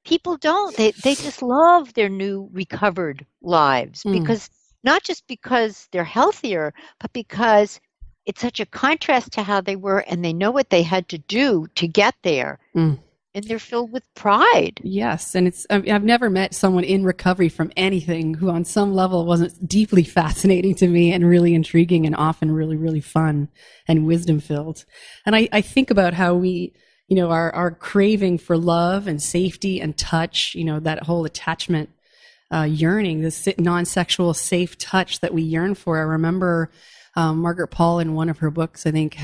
people don't. They just love their new recovered lives, because not just because they're healthier, but because it's such a contrast to how they were, and they know what they had to do to get there. And they're filled with pride. Yes. And I've never met someone in recovery from anything who on some level wasn't deeply fascinating to me and really intriguing and often really, really fun and wisdom filled. And I think about how we, our craving for love and safety and touch, that whole attachment yearning, this non-sexual safe touch that we yearn for. I remember Margaret Paul in one of her books, I think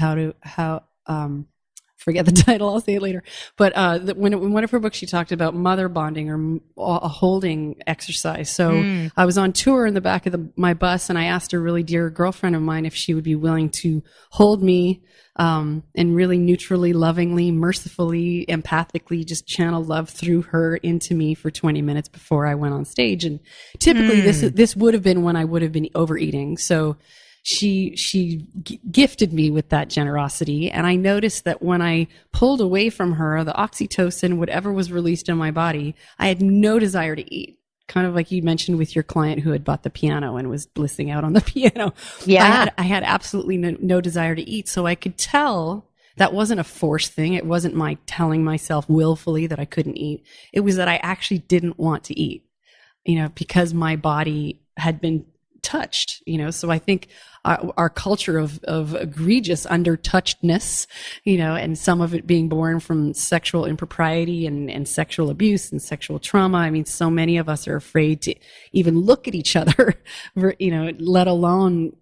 forget the title, I'll say it later. But when in one of her books, she talked about mother bonding or a holding exercise. So I was on tour in the back of my bus, and I asked a really dear girlfriend of mine if she would be willing to hold me and really neutrally, lovingly, mercifully, empathically just channel love through her into me for 20 minutes before I went on stage. And typically this would have been when I would have been overeating. So she gifted me with that generosity. And I noticed that when I pulled away from her, the oxytocin, whatever was released in my body, I had no desire to eat. Kind of like you mentioned with your client who had bought the piano and was blissing out on the piano. Yeah. I had absolutely no desire to eat. So I could tell that wasn't a forced thing. It wasn't my telling myself willfully that I couldn't eat. It was that I actually didn't want to eat, because my body had been touched, so I think our culture of egregious undertouchedness, and some of it being born from sexual impropriety and sexual abuse and sexual trauma. I mean, so many of us are afraid to even look at each other, let alone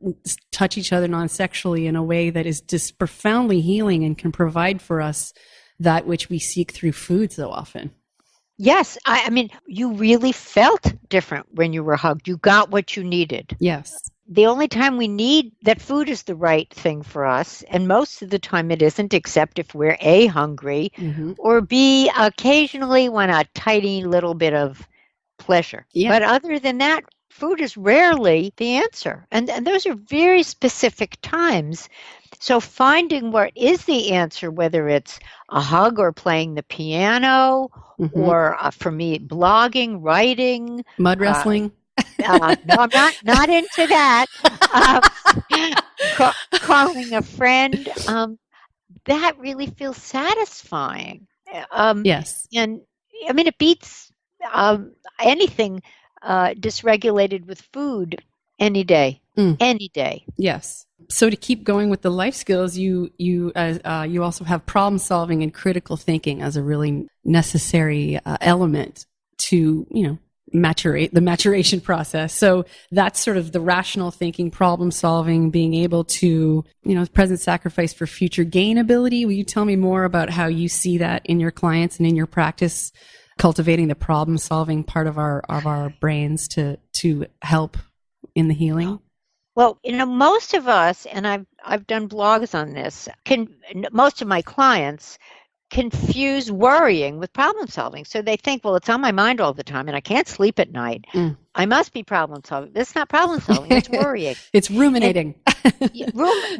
touch each other non-sexually in a way that is just profoundly healing and can provide for us that which we seek through food so often. Yes. I mean, you really felt different when you were hugged. You got what you needed. Yes. The only time we need that food is the right thing for us, and most of the time it isn't, except if we're A, hungry, or B, occasionally want a tiny little bit of pleasure. Yeah. But other than that, food is rarely the answer. And those are very specific times. So finding what is the answer, whether it's a hug or playing the piano, or for me, blogging, writing. Mud wrestling. No, I'm not into that. Calling a friend, that really feels satisfying. Yes. And I mean, it beats anything dysregulated with food any day. Any day. Yes. So to keep going with the life skills, you also have problem solving and critical thinking as a really necessary element to, the maturation process. So that's sort of the rational thinking, problem solving, being able to, present sacrifice for future gain ability. Will you tell me more about how you see that in your clients and in your practice cultivating the problem solving part of our brains to help in the healing? Well, most of us, and I've done blogs on this, most of my clients confuse worrying with problem solving. So they think, well, it's on my mind all the time and I can't sleep at night. I must be problem solving. It's not problem solving, it's worrying. It's ruminating.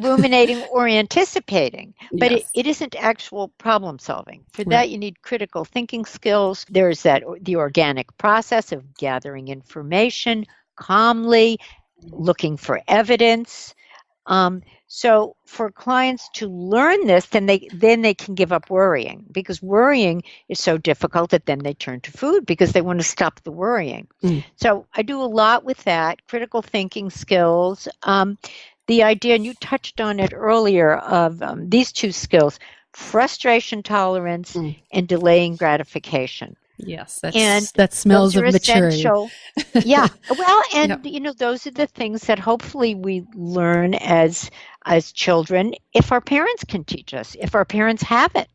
Ruminating or anticipating, but Yes. it isn't actual problem solving. For that, you need critical thinking skills. There's the organic process of gathering information calmly, looking for evidence. So for clients to learn this, then they can give up worrying, because worrying is so difficult that then they turn to food because they want to stop the worrying. So I do a lot with that, critical thinking skills. The idea, and you touched on it earlier, of these two skills, frustration tolerance and delaying gratification. Yes, that smells of maturity. Yeah. Well, and those are the things that hopefully we learn as children if our parents can teach us, if our parents have it.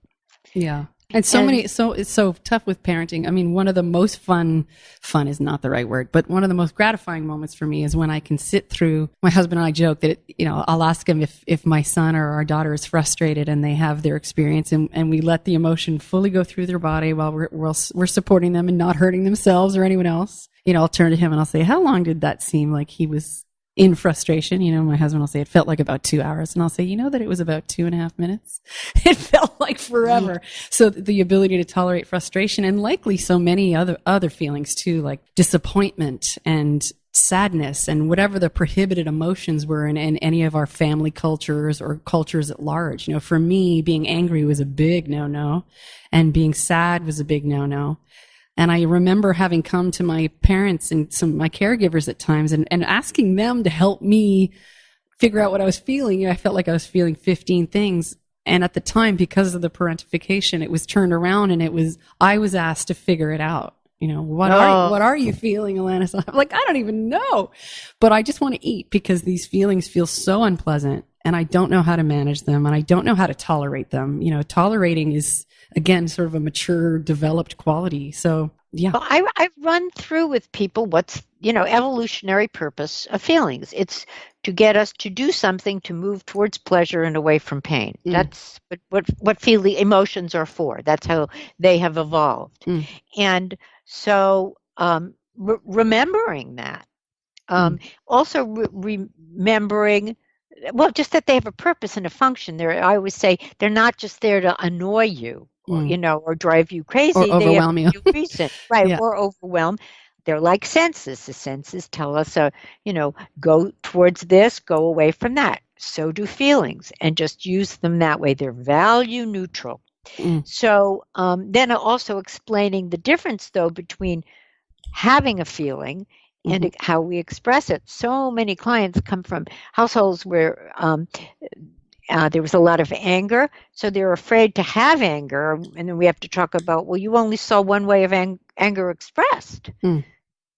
Yeah. And it's so tough with parenting. I mean, one of the most fun is not the right word, but one of the most gratifying moments for me is when I can sit through, my husband and I joke that, I'll ask him if my son or our daughter is frustrated and they have their experience, and we let the emotion fully go through their body while we're supporting them and not hurting themselves or anyone else. I'll turn to him and I'll say, how long did that seem like he was in frustration? My husband will say it felt like about 2 hours, and I'll say, that it was about 2.5 minutes. It felt like forever. So the ability to tolerate frustration, and likely so many other feelings too, like disappointment and sadness and whatever the prohibited emotions were in any of our family cultures or cultures at large. For me, being angry was a big no-no, and being sad was a big no-no. And I remember having come to my parents and some of my caregivers at times and asking them to help me figure out what I was feeling. I felt like I was feeling 15 things. And at the time, because of the parentification, it was turned around and I was asked to figure it out. What are you feeling, Alanis? I'm like, I don't even know, but I just want to eat because these feelings feel so unpleasant and I don't know how to manage them and I don't know how to tolerate them. Tolerating is, again, sort of a mature, developed quality. So, yeah. Well, I run through with people what's, evolutionary purpose of feelings. It's to get us to do something to move towards pleasure and away from pain. That's what feeling emotions are for. That's how they have evolved. And so remembering that, also remembering, well, just that they have a purpose and a function. I always say they're not just there to annoy you, or drive you crazy. Or overwhelm you. Reason, right, yeah. Or overwhelm. They're like senses. The senses tell us, go towards this, go away from that. So do feelings, and just use them that way. They're value neutral. So then also explaining the difference, though, between having a feeling and how we express it. So many clients come from households where there was a lot of anger, so they're afraid to have anger. And then we have to talk about, well, you only saw one way of anger expressed.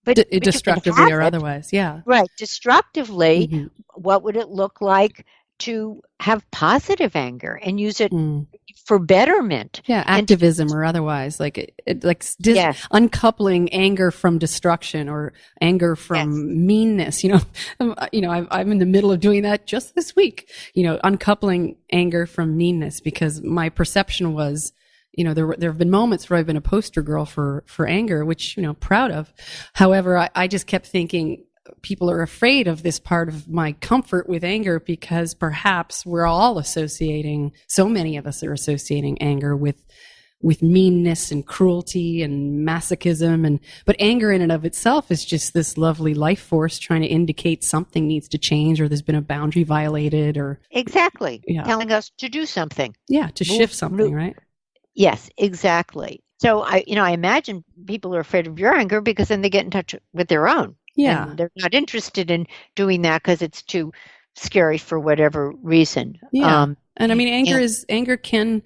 But destructively or otherwise, yeah. Right, destructively, what would it look like to have positive anger and use it for betterment? Yeah, activism or otherwise, uncoupling anger from destruction or anger from meanness. I'm in the middle of doing that just this week. Uncoupling anger from meanness, because my perception was, there have been moments where I've been a poster girl for anger, which, proud of. However, I just kept thinking people are afraid of this part of my comfort with anger because perhaps we're all so many of us are associating anger with meanness and cruelty and masochism. But anger in and of itself is just this lovely life force trying to indicate something needs to change, or there's been a boundary violated, or exactly telling us to do something. Yeah, to shift something, right? Yes, exactly. So I imagine people are afraid of your anger because then they get in touch with their own. Yeah. And they're not interested in doing that because it's too scary for whatever reason. Yeah. And I mean, anger can,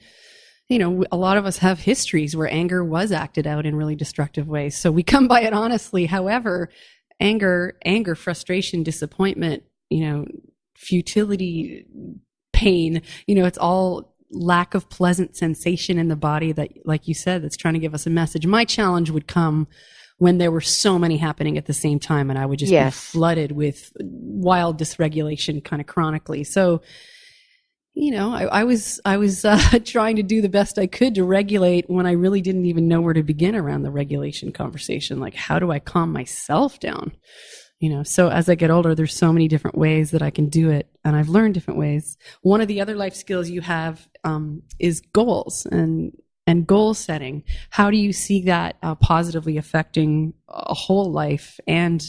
a lot of us have histories where anger was acted out in really destructive ways. So we come by it honestly. However, anger, frustration, disappointment, futility, pain, it's all lack of pleasant sensation in the body that, like you said, that's trying to give us a message. My challenge would come when there were so many happening at the same time, and I would just be flooded with wild dysregulation kind of chronically. So, I was trying to do the best I could to regulate when I really didn't even know where to begin around the regulation conversation. Like, how do I calm myself down? So as I get older, there's so many different ways that I can do it, and I've learned different ways. One of the other life skills you have is goals and goal setting. How do you see that positively affecting a whole life and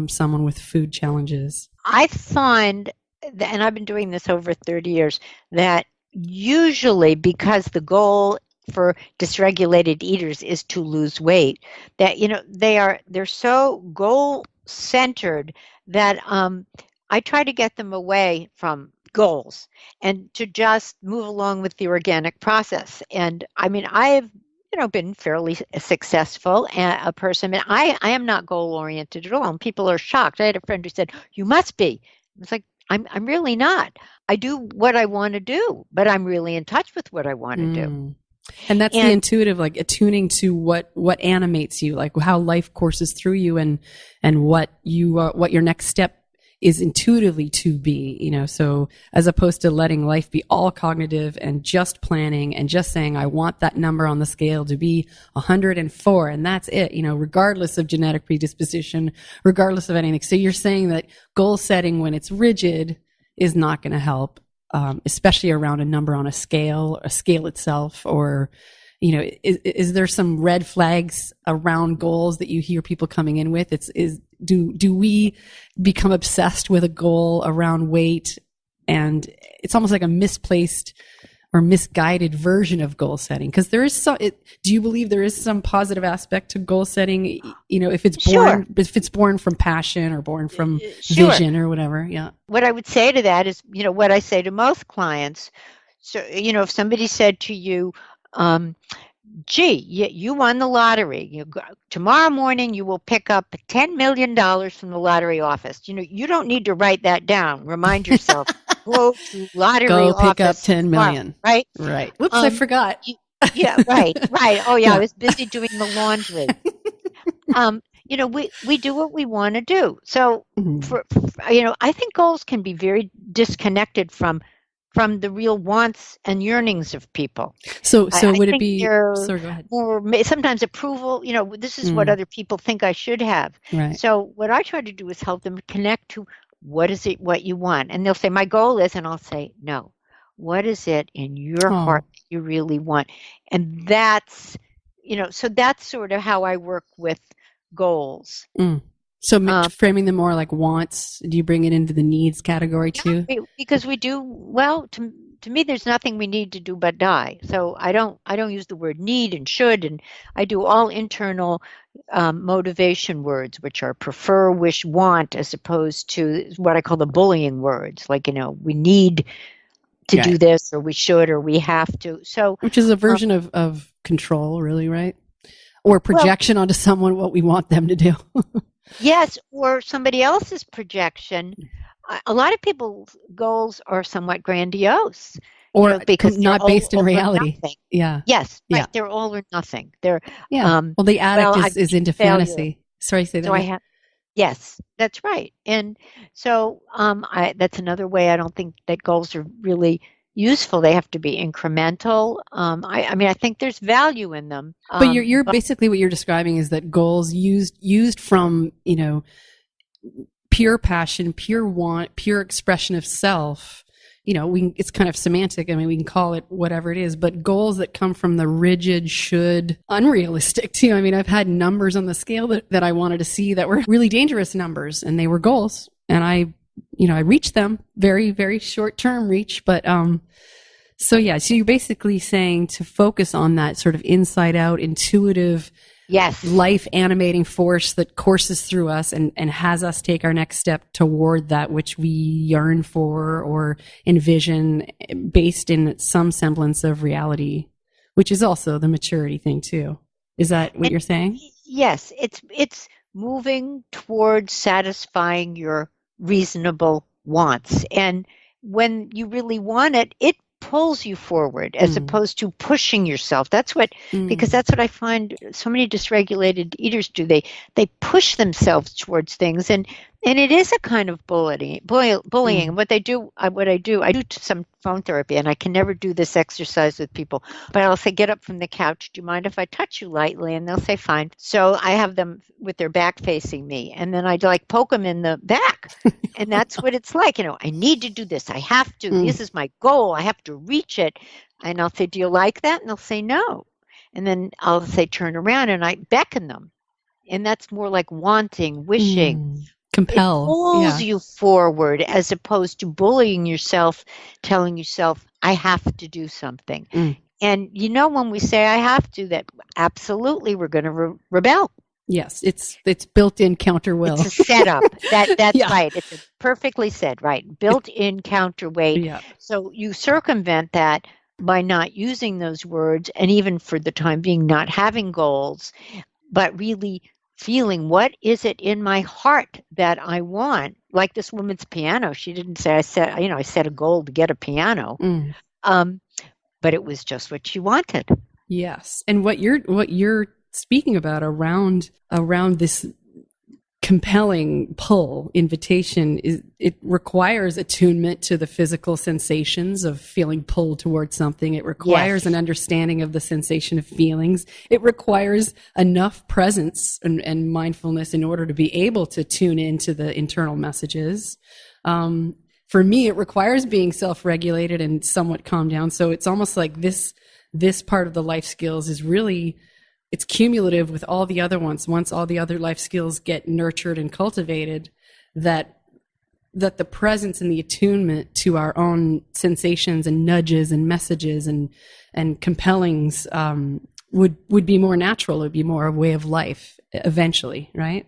someone with food challenges? I find, and I've been doing this over 30 years, that usually because the goal for dysregulated eaters is to lose weight, that they're so goal centered that I try to get them away from goals and to just move along with the organic process. And I mean, I've been fairly successful a person, and I am not goal oriented at all, and people are shocked. I had a friend who said, "You must be." It's like, I'm really not. I do what I want to do, but I'm really in touch with what I want to do. And that's the intuitive, like attuning to what animates you, like how life courses through you, and what your next step is intuitively to be, so as opposed to letting life be all cognitive and just planning and just saying, I want that number on the scale to be 104 and that's it, regardless of genetic predisposition, regardless of anything. So you're saying that goal setting when it's rigid is not going to help. Especially around a number on a scale itself, or, is there some red flags around goals that you hear people coming in with? Do we become obsessed with a goal around weight, and it's almost like a misplaced or misguided version of goal setting? Because there is do you believe there is some positive aspect to goal setting? If it's born from passion or born from vision or whatever. Yeah. What I would say to that is, what I say to most clients. So, if somebody said to you, gee, you won the lottery. Tomorrow morning you will pick up $10 million from the lottery office. You don't need to write that down. Remind yourself. Go to lottery office. Go pick up 10 million. Right? Right. Whoops, I forgot. Yeah, right. Oh, yeah, I was busy doing the laundry. We do what we want to do. So, I think goals can be very disconnected from the real wants and yearnings of people. So would it be? Sorry, go ahead. Or sometimes approval. This is what other people think I should have. Right. So what I try to do is help them connect to what is it, what you want, and they'll say my goal is, and I'll say no. What is it in your heart that you really want? And that's, so that's sort of how I work with goals. So framing them more like wants, do you bring it into the needs category too? Because we do, well, to me, there's nothing we need to do but die. So I don't use the word need and should, and I do all internal motivation words, which are prefer, wish, want, as opposed to what I call the bullying words, like, we need to do this, or we should, or we have to. So, which is a version of control, really, right? Or projection onto someone what we want them to do. Yes, or somebody else's projection. A lot of people's goals are somewhat grandiose, or because not based in reality. Yeah. Yes. Right. Yeah. They're all or nothing. They're well, the addict is into failure. Fantasy. Sorry, say that. Yes, that's right. And so that's another way I don't think that goals are really useful. They have to be incremental. I think there's value in them. But you're basically what you're describing is that goals used from, pure passion, pure want, pure expression of self, it's kind of semantic. I mean, we can call it whatever it is, but goals that come from the rigid, should, unrealistic too. I mean, I've had numbers on the scale that I wanted to see that were really dangerous numbers, and they were goals. And I reached them, very, very short term reach. But, so you're basically saying to focus on that sort of inside out, intuitive, life animating force that courses through us and has us take our next step toward that which we yearn for or envision, based in some semblance of reality, which is also the maturity thing too. Is that what you're saying? Yes, it's moving towards satisfying your reasonable wants. And when you really want it, it pulls you forward as opposed to pushing yourself. Because that's what I find so many dysregulated eaters do. They push themselves towards things, and it is a kind of bullying. What I do some phone therapy, and I can never do this exercise with people, but I'll say, get up from the couch. Do you mind if I touch you lightly? And they'll say, fine. So I have them with their back facing me, and then I like poke them in the back. And that's what it's like. I need to do this. I have to. This is my goal. I have to reach it. And I'll say, do you like that? And they'll say, no. And then I'll say, turn around, and I beckon them. And that's more like wanting, wishing. Compel. It pulls you forward as opposed to bullying yourself, telling yourself, I have to do something. And when we say I have to, that absolutely we're going to rebel. Yes, it's built-in counter will. It's a setup. That's right. It's perfectly said, right? Built-in counterweight. Yeah. So you circumvent that by not using those words, and even for the time being not having goals, but really feeling, what is it in my heart that I want? Like this woman's piano. She didn't say, I set a goal to get a piano. But it was just what she wanted. Yes. And what you're speaking about around this compelling pull invitation is, it requires attunement to the physical sensations of feeling pulled towards something. It requires an understanding of the sensation of feelings. It requires enough presence and mindfulness in order to be able to tune into the internal messages. For me, it requires being self-regulated and somewhat calmed down. So it's almost like this part of the life skills is really, it's cumulative with all the other ones. Once all the other life skills get nurtured and cultivated, that the presence and the attunement to our own sensations and nudges and messages and compellings would be more natural. It would be more a way of life eventually, right?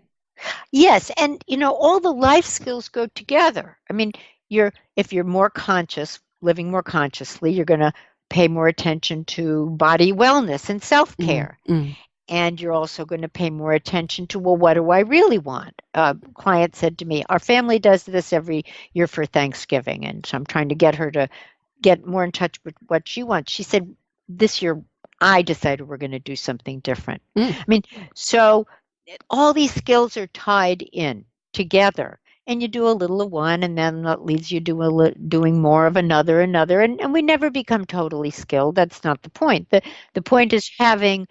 Yes, and all the life skills go together. I mean, if you're more conscious, living more consciously, you're going to pay more attention to body wellness and self-care. And you're also going to pay more attention to, well, what do I really want? A client said to me, our family does this every year for Thanksgiving, and so I'm trying to get her to get more in touch with what she wants. She said, this year I decided we're going to do something different. I mean, so all these skills are tied in together. And you do a little of one, and then that leads you to doing more of another, and we never become totally skilled. That's not the point. The point is having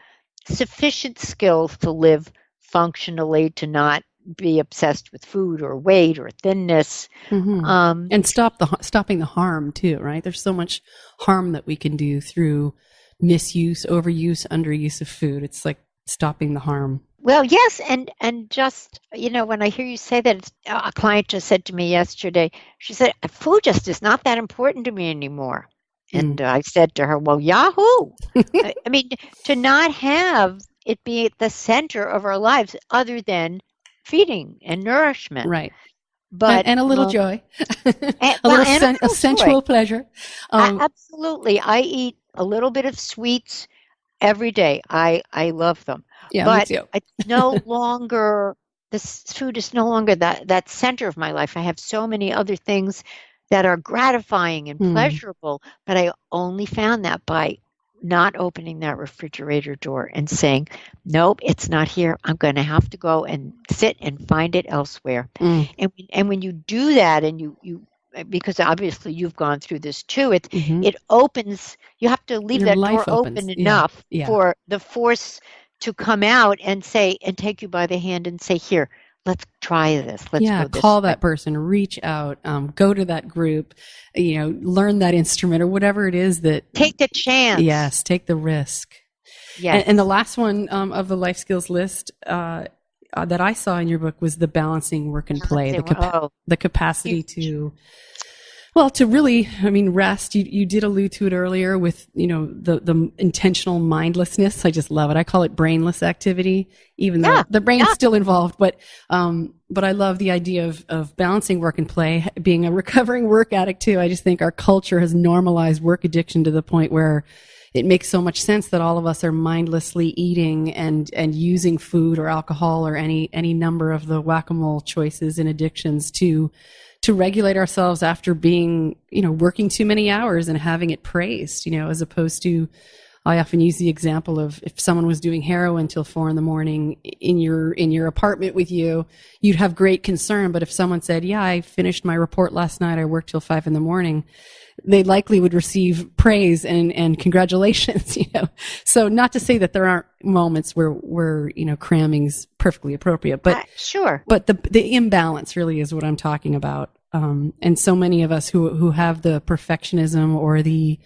sufficient skills to live functionally, to not be obsessed with food or weight or thinness. And stopping the harm too, right? There's so much harm that we can do through misuse, overuse, underuse of food. It's like stopping the harm. Well, yes, and just, when I hear you say that, a client just said to me yesterday, she said, food just is not that important to me anymore. And I said to her, well, yahoo! I mean, to not have it be at the center of our lives other than feeding and nourishment. Right. But and a little joy. A sensual pleasure. Absolutely. I eat a little bit of sweets every day. I love them. Yeah, but me too. It's no longer, this food is no longer that center of my life. I have so many other things that are gratifying and pleasurable, but I only found that by not opening that refrigerator door and saying, nope, it's not here. I'm going to have to go and sit and find it elsewhere. And when you do that, and you because obviously you've gone through this too, it opens, you have to leave that door open enough for the force to come out and take you by the hand and say, here, let's try this. Let's go this call way. that person, reach out, go to that group, learn that instrument or whatever it is that. Take the chance. Yes, take the risk. Yes. And the last one of the life skills list that I saw in your book was the balancing work and play, the capacity to really, rest. You did allude to it earlier with, the intentional mindlessness. I just love it. I call it brainless activity, even though the brain's still involved. But I love the idea of balancing work and play. Being a recovering work addict too, I just think our culture has normalized work addiction to the point where it makes so much sense that all of us are mindlessly eating and using food or alcohol or any number of the whack-a-mole choices and addictions to to regulate ourselves after being, working too many hours and having it praised, as opposed to, I often use the example of if someone was doing heroin till 4 a.m. in your apartment with you, you'd have great concern. But if someone said, yeah, I finished my report last night, I worked till 5 a.m, they likely would receive praise and congratulations, So not to say that there aren't moments where cramming's perfectly appropriate, but sure. But the imbalance really is what I'm talking about. And so many of us who have the perfectionism or the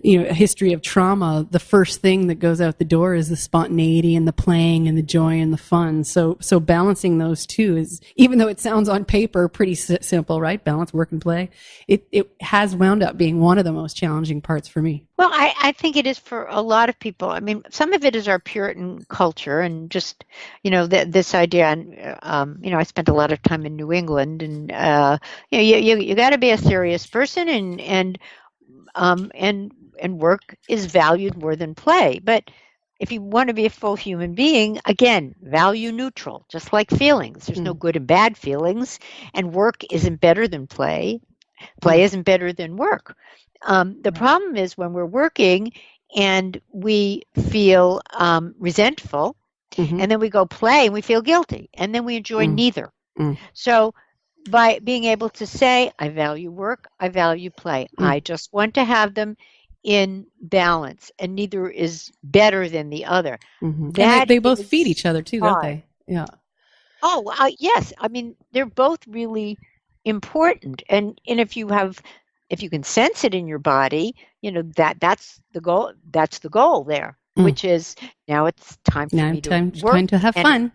a history of trauma, the first thing that goes out the door is the spontaneity and the playing and the joy and the fun. So balancing those two is, even though it sounds on paper pretty simple, right? Balance work and play. It has wound up being one of the most challenging parts for me. Well, I think it is for a lot of people. I mean, some of it is our Puritan culture and just, this idea. And, I spent a lot of time in New England, and, you got to be a serious person, and work is valued more than play. But if you want to be a full human being, again, value neutral, just like feelings. There's no good and bad feelings, and work isn't better than play. Play isn't better than work. The problem is when we're working and we feel resentful, and then we go play and we feel guilty, and then we enjoy neither. So by being able to say, I value work, I value play, I just want to have them in balance, and neither is better than the other. And they both feed each other too, don't they? Yeah. Oh, yes. I mean, they're both really important, and if you can sense it in your body, that's the goal. That's the goal there, which is now it's time for me to work, time to have fun.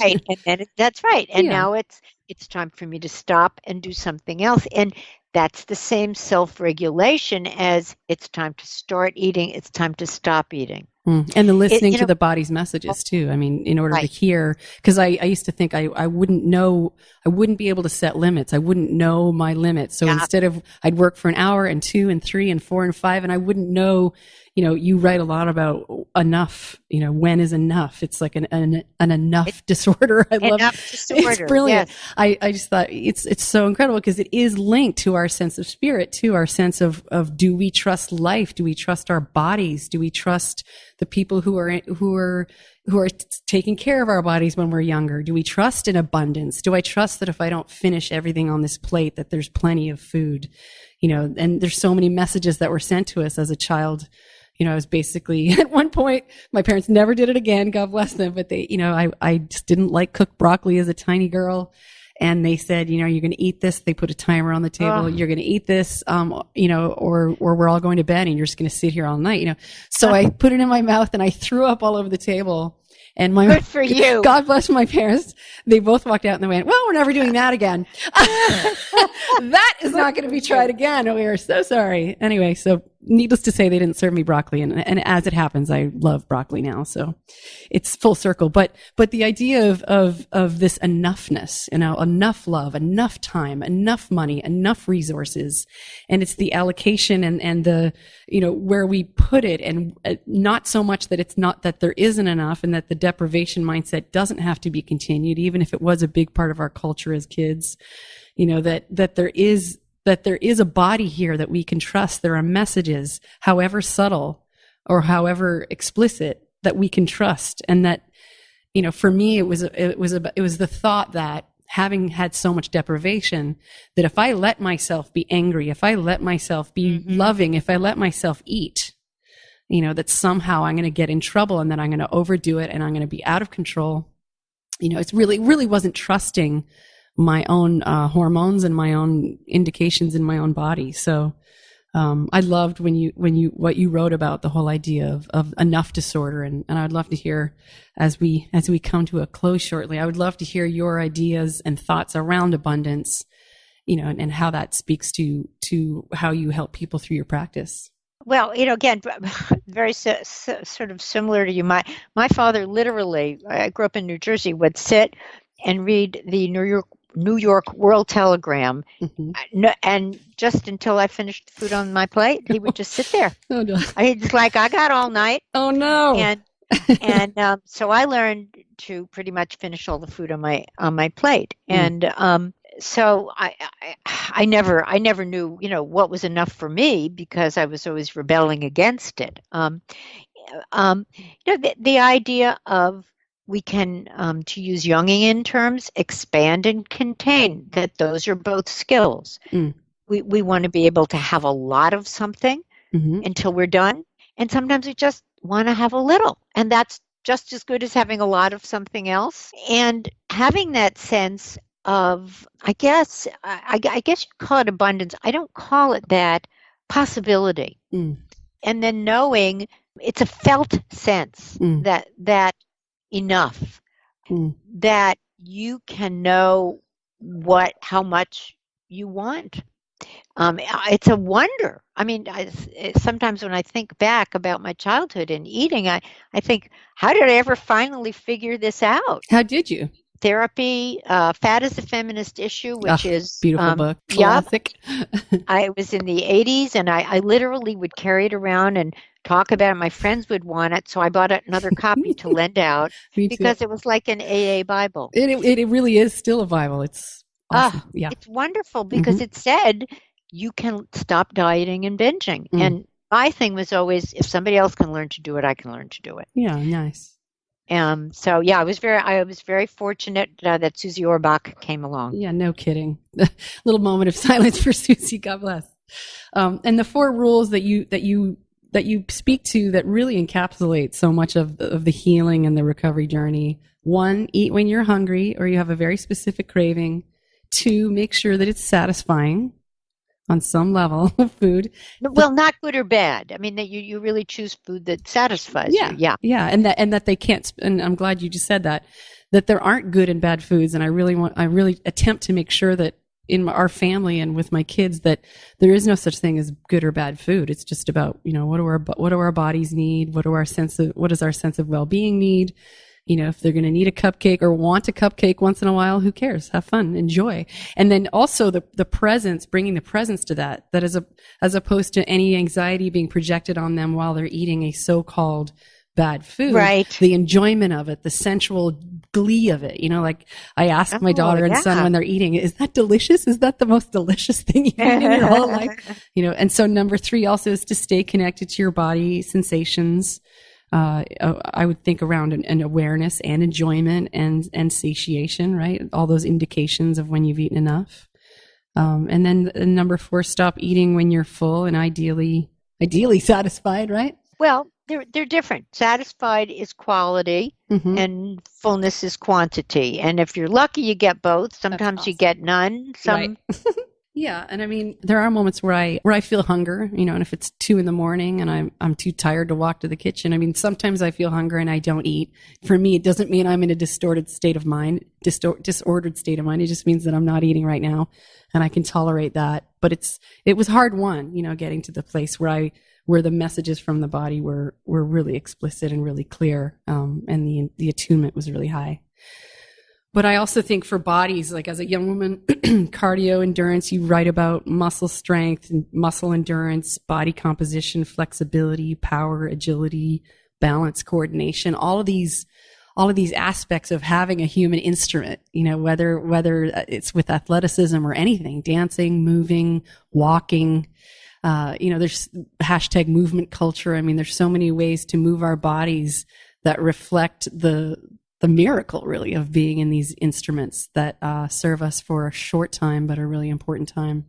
Right, and that's right. And now it's time for me to stop and do something else, and that's the same self-regulation as it's time to start eating, it's time to stop eating. And the listening to the body's messages too. I mean, in order to hear, because I used to think I wouldn't be able to set limits. I wouldn't know my limits. So instead of, I'd work for an hour and 2 and 3 and 4 and 5, and I wouldn't know, you write a lot about enough, when is enough? It's like an enough disorder. I love it. It's brilliant. Yes. I just thought it's so incredible because it is linked to our sense of spirit, to our sense of do we trust life? Do we trust our bodies? Do we trust the people who are taking care of our bodies when we're younger? Do we trust in abundance? Do I trust that if I don't finish everything on this plate, that there's plenty of food? And there's so many messages that were sent to us as a child. I was basically, at one point, my parents never did it again, God bless them, but they, I just didn't like cooked broccoli as a tiny girl. And they said, you're going to eat this. They put a timer on the table. You're going to eat this, or we're all going to bed and you're just going to sit here all night, So I put it in my mouth and I threw up all over the table. And good for you. God bless my parents. They both walked out and they went, well, we're never doing that again. That is not going to be tried again. We are so sorry. Anyway, so needless to say, they didn't serve me broccoli. And as it happens, I love broccoli now. So it's full circle. But the idea of this enoughness, enough love, enough time, enough money, enough resources. And it's the allocation and the, where we put it, and not so much that it's not that there isn't enough, and that the deprivation mindset doesn't have to be continued, even if it was a big part of our culture as kids, that there is a body here that we can trust. There are messages, however subtle or however explicit, that we can trust. And that, for me, it was the thought that, having had so much deprivation, that if I let myself be angry, if I let myself be loving, if I let myself eat, that somehow I'm going to get in trouble, and that I'm going to overdo it, and I'm going to be out of control. It's really wasn't trusting my own hormones and my own indications in my own body. So I loved what you wrote about the whole idea of enough disorder, and I'd love to hear, as we come to a close shortly, I would love to hear your ideas and thoughts around abundance, and how that speaks to how you help people through your practice. Well, again, very sort of similar to you. My father literally, I grew up in New Jersey, would sit and read the New York World Telegram, and just until I finished the food on my plate, he would just sit there. Oh no! He's like, I got all night. Oh no! And so I learned to pretty much finish all the food on my plate, and so I never knew, what was enough for me because I was always rebelling against it. The idea of we can, to use Jungian terms, expand and contain, that those are both skills. We want to be able to have a lot of something until we're done. And sometimes we just want to have a little. And that's just as good as having a lot of something else. And having that sense of, I guess you call it abundance. I don't call it that, possibility. And then knowing it's a felt sense that enough, that you can know how much you want. It's a wonder. I mean, sometimes when I think back about my childhood and eating, I think, how did I ever finally figure this out? How did you? Therapy, Fat is a Feminist Issue, which is beautiful book, classic. I was in the 80s, and I literally would carry it around and talk about it. My friends would want it, so I bought another copy to lend out because it was like an AA Bible. It really is still a Bible. It's awesome. It's wonderful because it said you can stop dieting and binging. And my thing was always, if somebody else can learn to do it, I can learn to do it. Yeah, nice. So yeah, I was very fortunate that Susie Orbach came along. Yeah, no kidding. Little moment of silence for Susie. God bless. And the 4 rules that you speak to that really encapsulate so much of the healing and the recovery journey. 1, eat when you're hungry or you have a very specific craving. 2, make sure that it's satisfying on some level of food. Well, not good or bad. I mean, that you really choose food that satisfies you. Yeah. And that they can't, and I'm glad you just said that there aren't good and bad foods. And I really attempt to make sure that in our family and with my kids that there is no such thing as good or bad food. It's just about, what do our bodies need? What does our sense of well-being need? If they're going to need a cupcake or want a cupcake once in a while, who cares? Have fun, enjoy. And then also the presence, bringing the presence to that as opposed to any anxiety being projected on them while they're eating a so-called bad food. Right. The enjoyment of it, the sensual glee of it. Like I ask my daughter and son when they're eating, is that delicious? Is that the most delicious thing you've eaten in your whole life? And so number 3 also is to stay connected to your body sensations. I would think around an awareness and enjoyment and satiation, right? All those indications of when you've eaten enough. And then number 4, stop eating when you're full and ideally satisfied, right? Well, they're different. Satisfied is quality and fullness is quantity. And if you're lucky, you get both. Sometimes you get none. Right. Yeah, and I mean, there are moments where I feel hunger, and if it's 2 a.m. and I'm too tired to walk to the kitchen. I mean, sometimes I feel hunger and I don't eat. For me, it doesn't mean I'm in a disordered state of mind. It just means that I'm not eating right now, and I can tolerate that. But it was hard won, getting to the place where the messages from the body were really explicit and really clear, and the attunement was really high. But I also think for bodies, like as a young woman, cardio, endurance, you write about muscle strength and muscle endurance, body composition, flexibility, power, agility, balance, coordination, all of these aspects of having a human instrument, whether it's with athleticism or anything, dancing, moving, walking, there's hashtag movement culture. I mean, there's so many ways to move our bodies that reflect the miracle, really, of being in these instruments that serve us for a short time, but a really important time.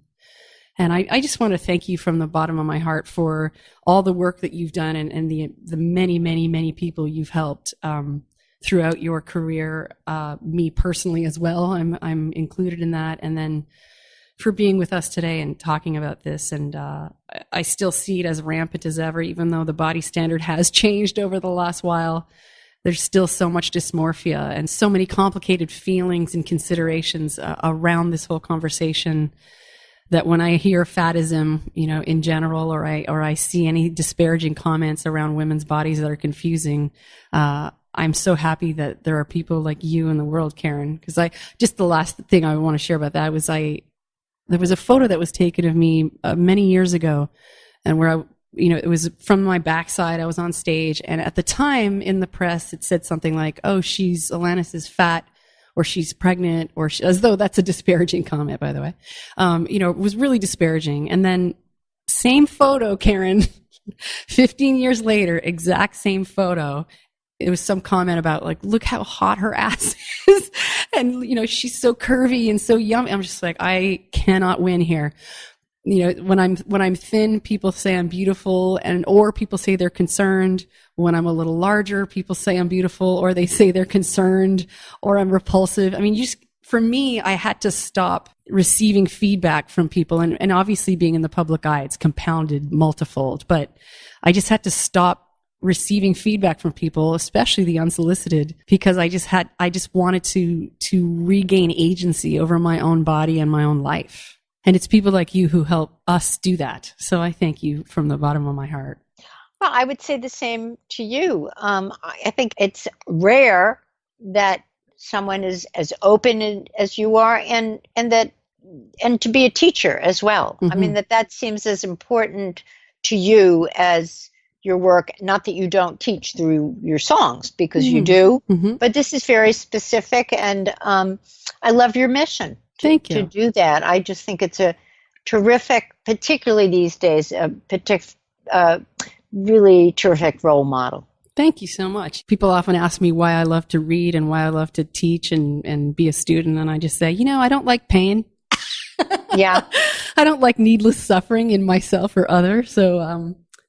And I just want to thank you from the bottom of my heart for all the work that you've done and the many, many, many people you've helped throughout your career. Me personally as well, I'm included in that. And then for being with us today and talking about this. And I still see it as rampant as ever, even though the body standard has changed over the last while. There's still so much dysmorphia and so many complicated feelings and considerations around this whole conversation that when I hear fatism, in general, or I see any disparaging comments around women's bodies that are confusing, I'm so happy that there are people like you in the world, Karen. Because just the last thing I want to share about that was there was a photo that was taken of me many years ago, and where it was from my backside. I was on stage, and at the time in the press, it said something like, "Oh, Alanis is fat or she's pregnant, or as though that's a disparaging comment, by the way. It was really disparaging. And then same photo, Karen, 15 years later, exact same photo. It was some comment about like, look how hot her ass is. And, she's so curvy and so yummy. I'm just like, I cannot win here. When I'm thin, people say I'm beautiful, or people say they're concerned. When I'm a little larger, people say I'm beautiful, or they say they're concerned, or I'm repulsive. I mean, for me, I had to stop receiving feedback from people, and obviously being in the public eye, it's compounded multifold, but I just had to stop receiving feedback from people, especially the unsolicited, because I just wanted to regain agency over my own body and my own life. And it's people like you who help us do that. So I thank you from the bottom of my heart. Well, I would say the same to you. I think it's rare that someone is as open as you are, and to be a teacher as well. Mm-hmm. I mean, that seems as important to you as your work. Not that you don't teach through your songs, because you do, but this is very specific, and I love your mission. Thank you. To do that. I just think it's a terrific, particularly these days, really terrific role model. Thank you so much. People often ask me why I love to read and why I love to teach and be a student. And I just say, I don't like pain. Yeah. I don't like needless suffering in myself or others.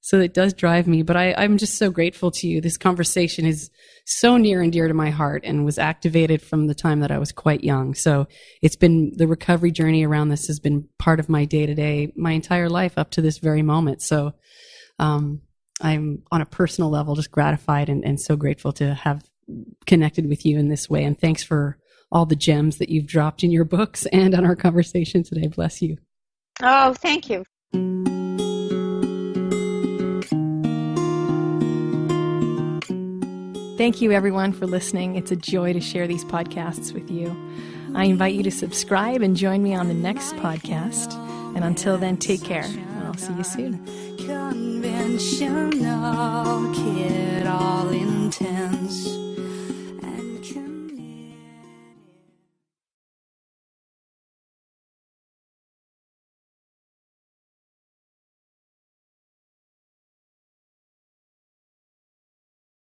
So it does drive me, but I'm just so grateful to you. This conversation is so near and dear to my heart and was activated from the time that I was quite young. So it's been, the recovery journey around this has been part of my day-to-day, my entire life up to this very moment. So I'm on a personal level just gratified and so grateful to have connected with you in this way. And thanks for all the gems that you've dropped in your books and on our conversation today. Bless you. Oh, thank you. Thank you, everyone, for listening. It's a joy to share these podcasts with you. I invite you to subscribe and join me on the next podcast. And until then, take care. I'll see you soon. Conventional kid all in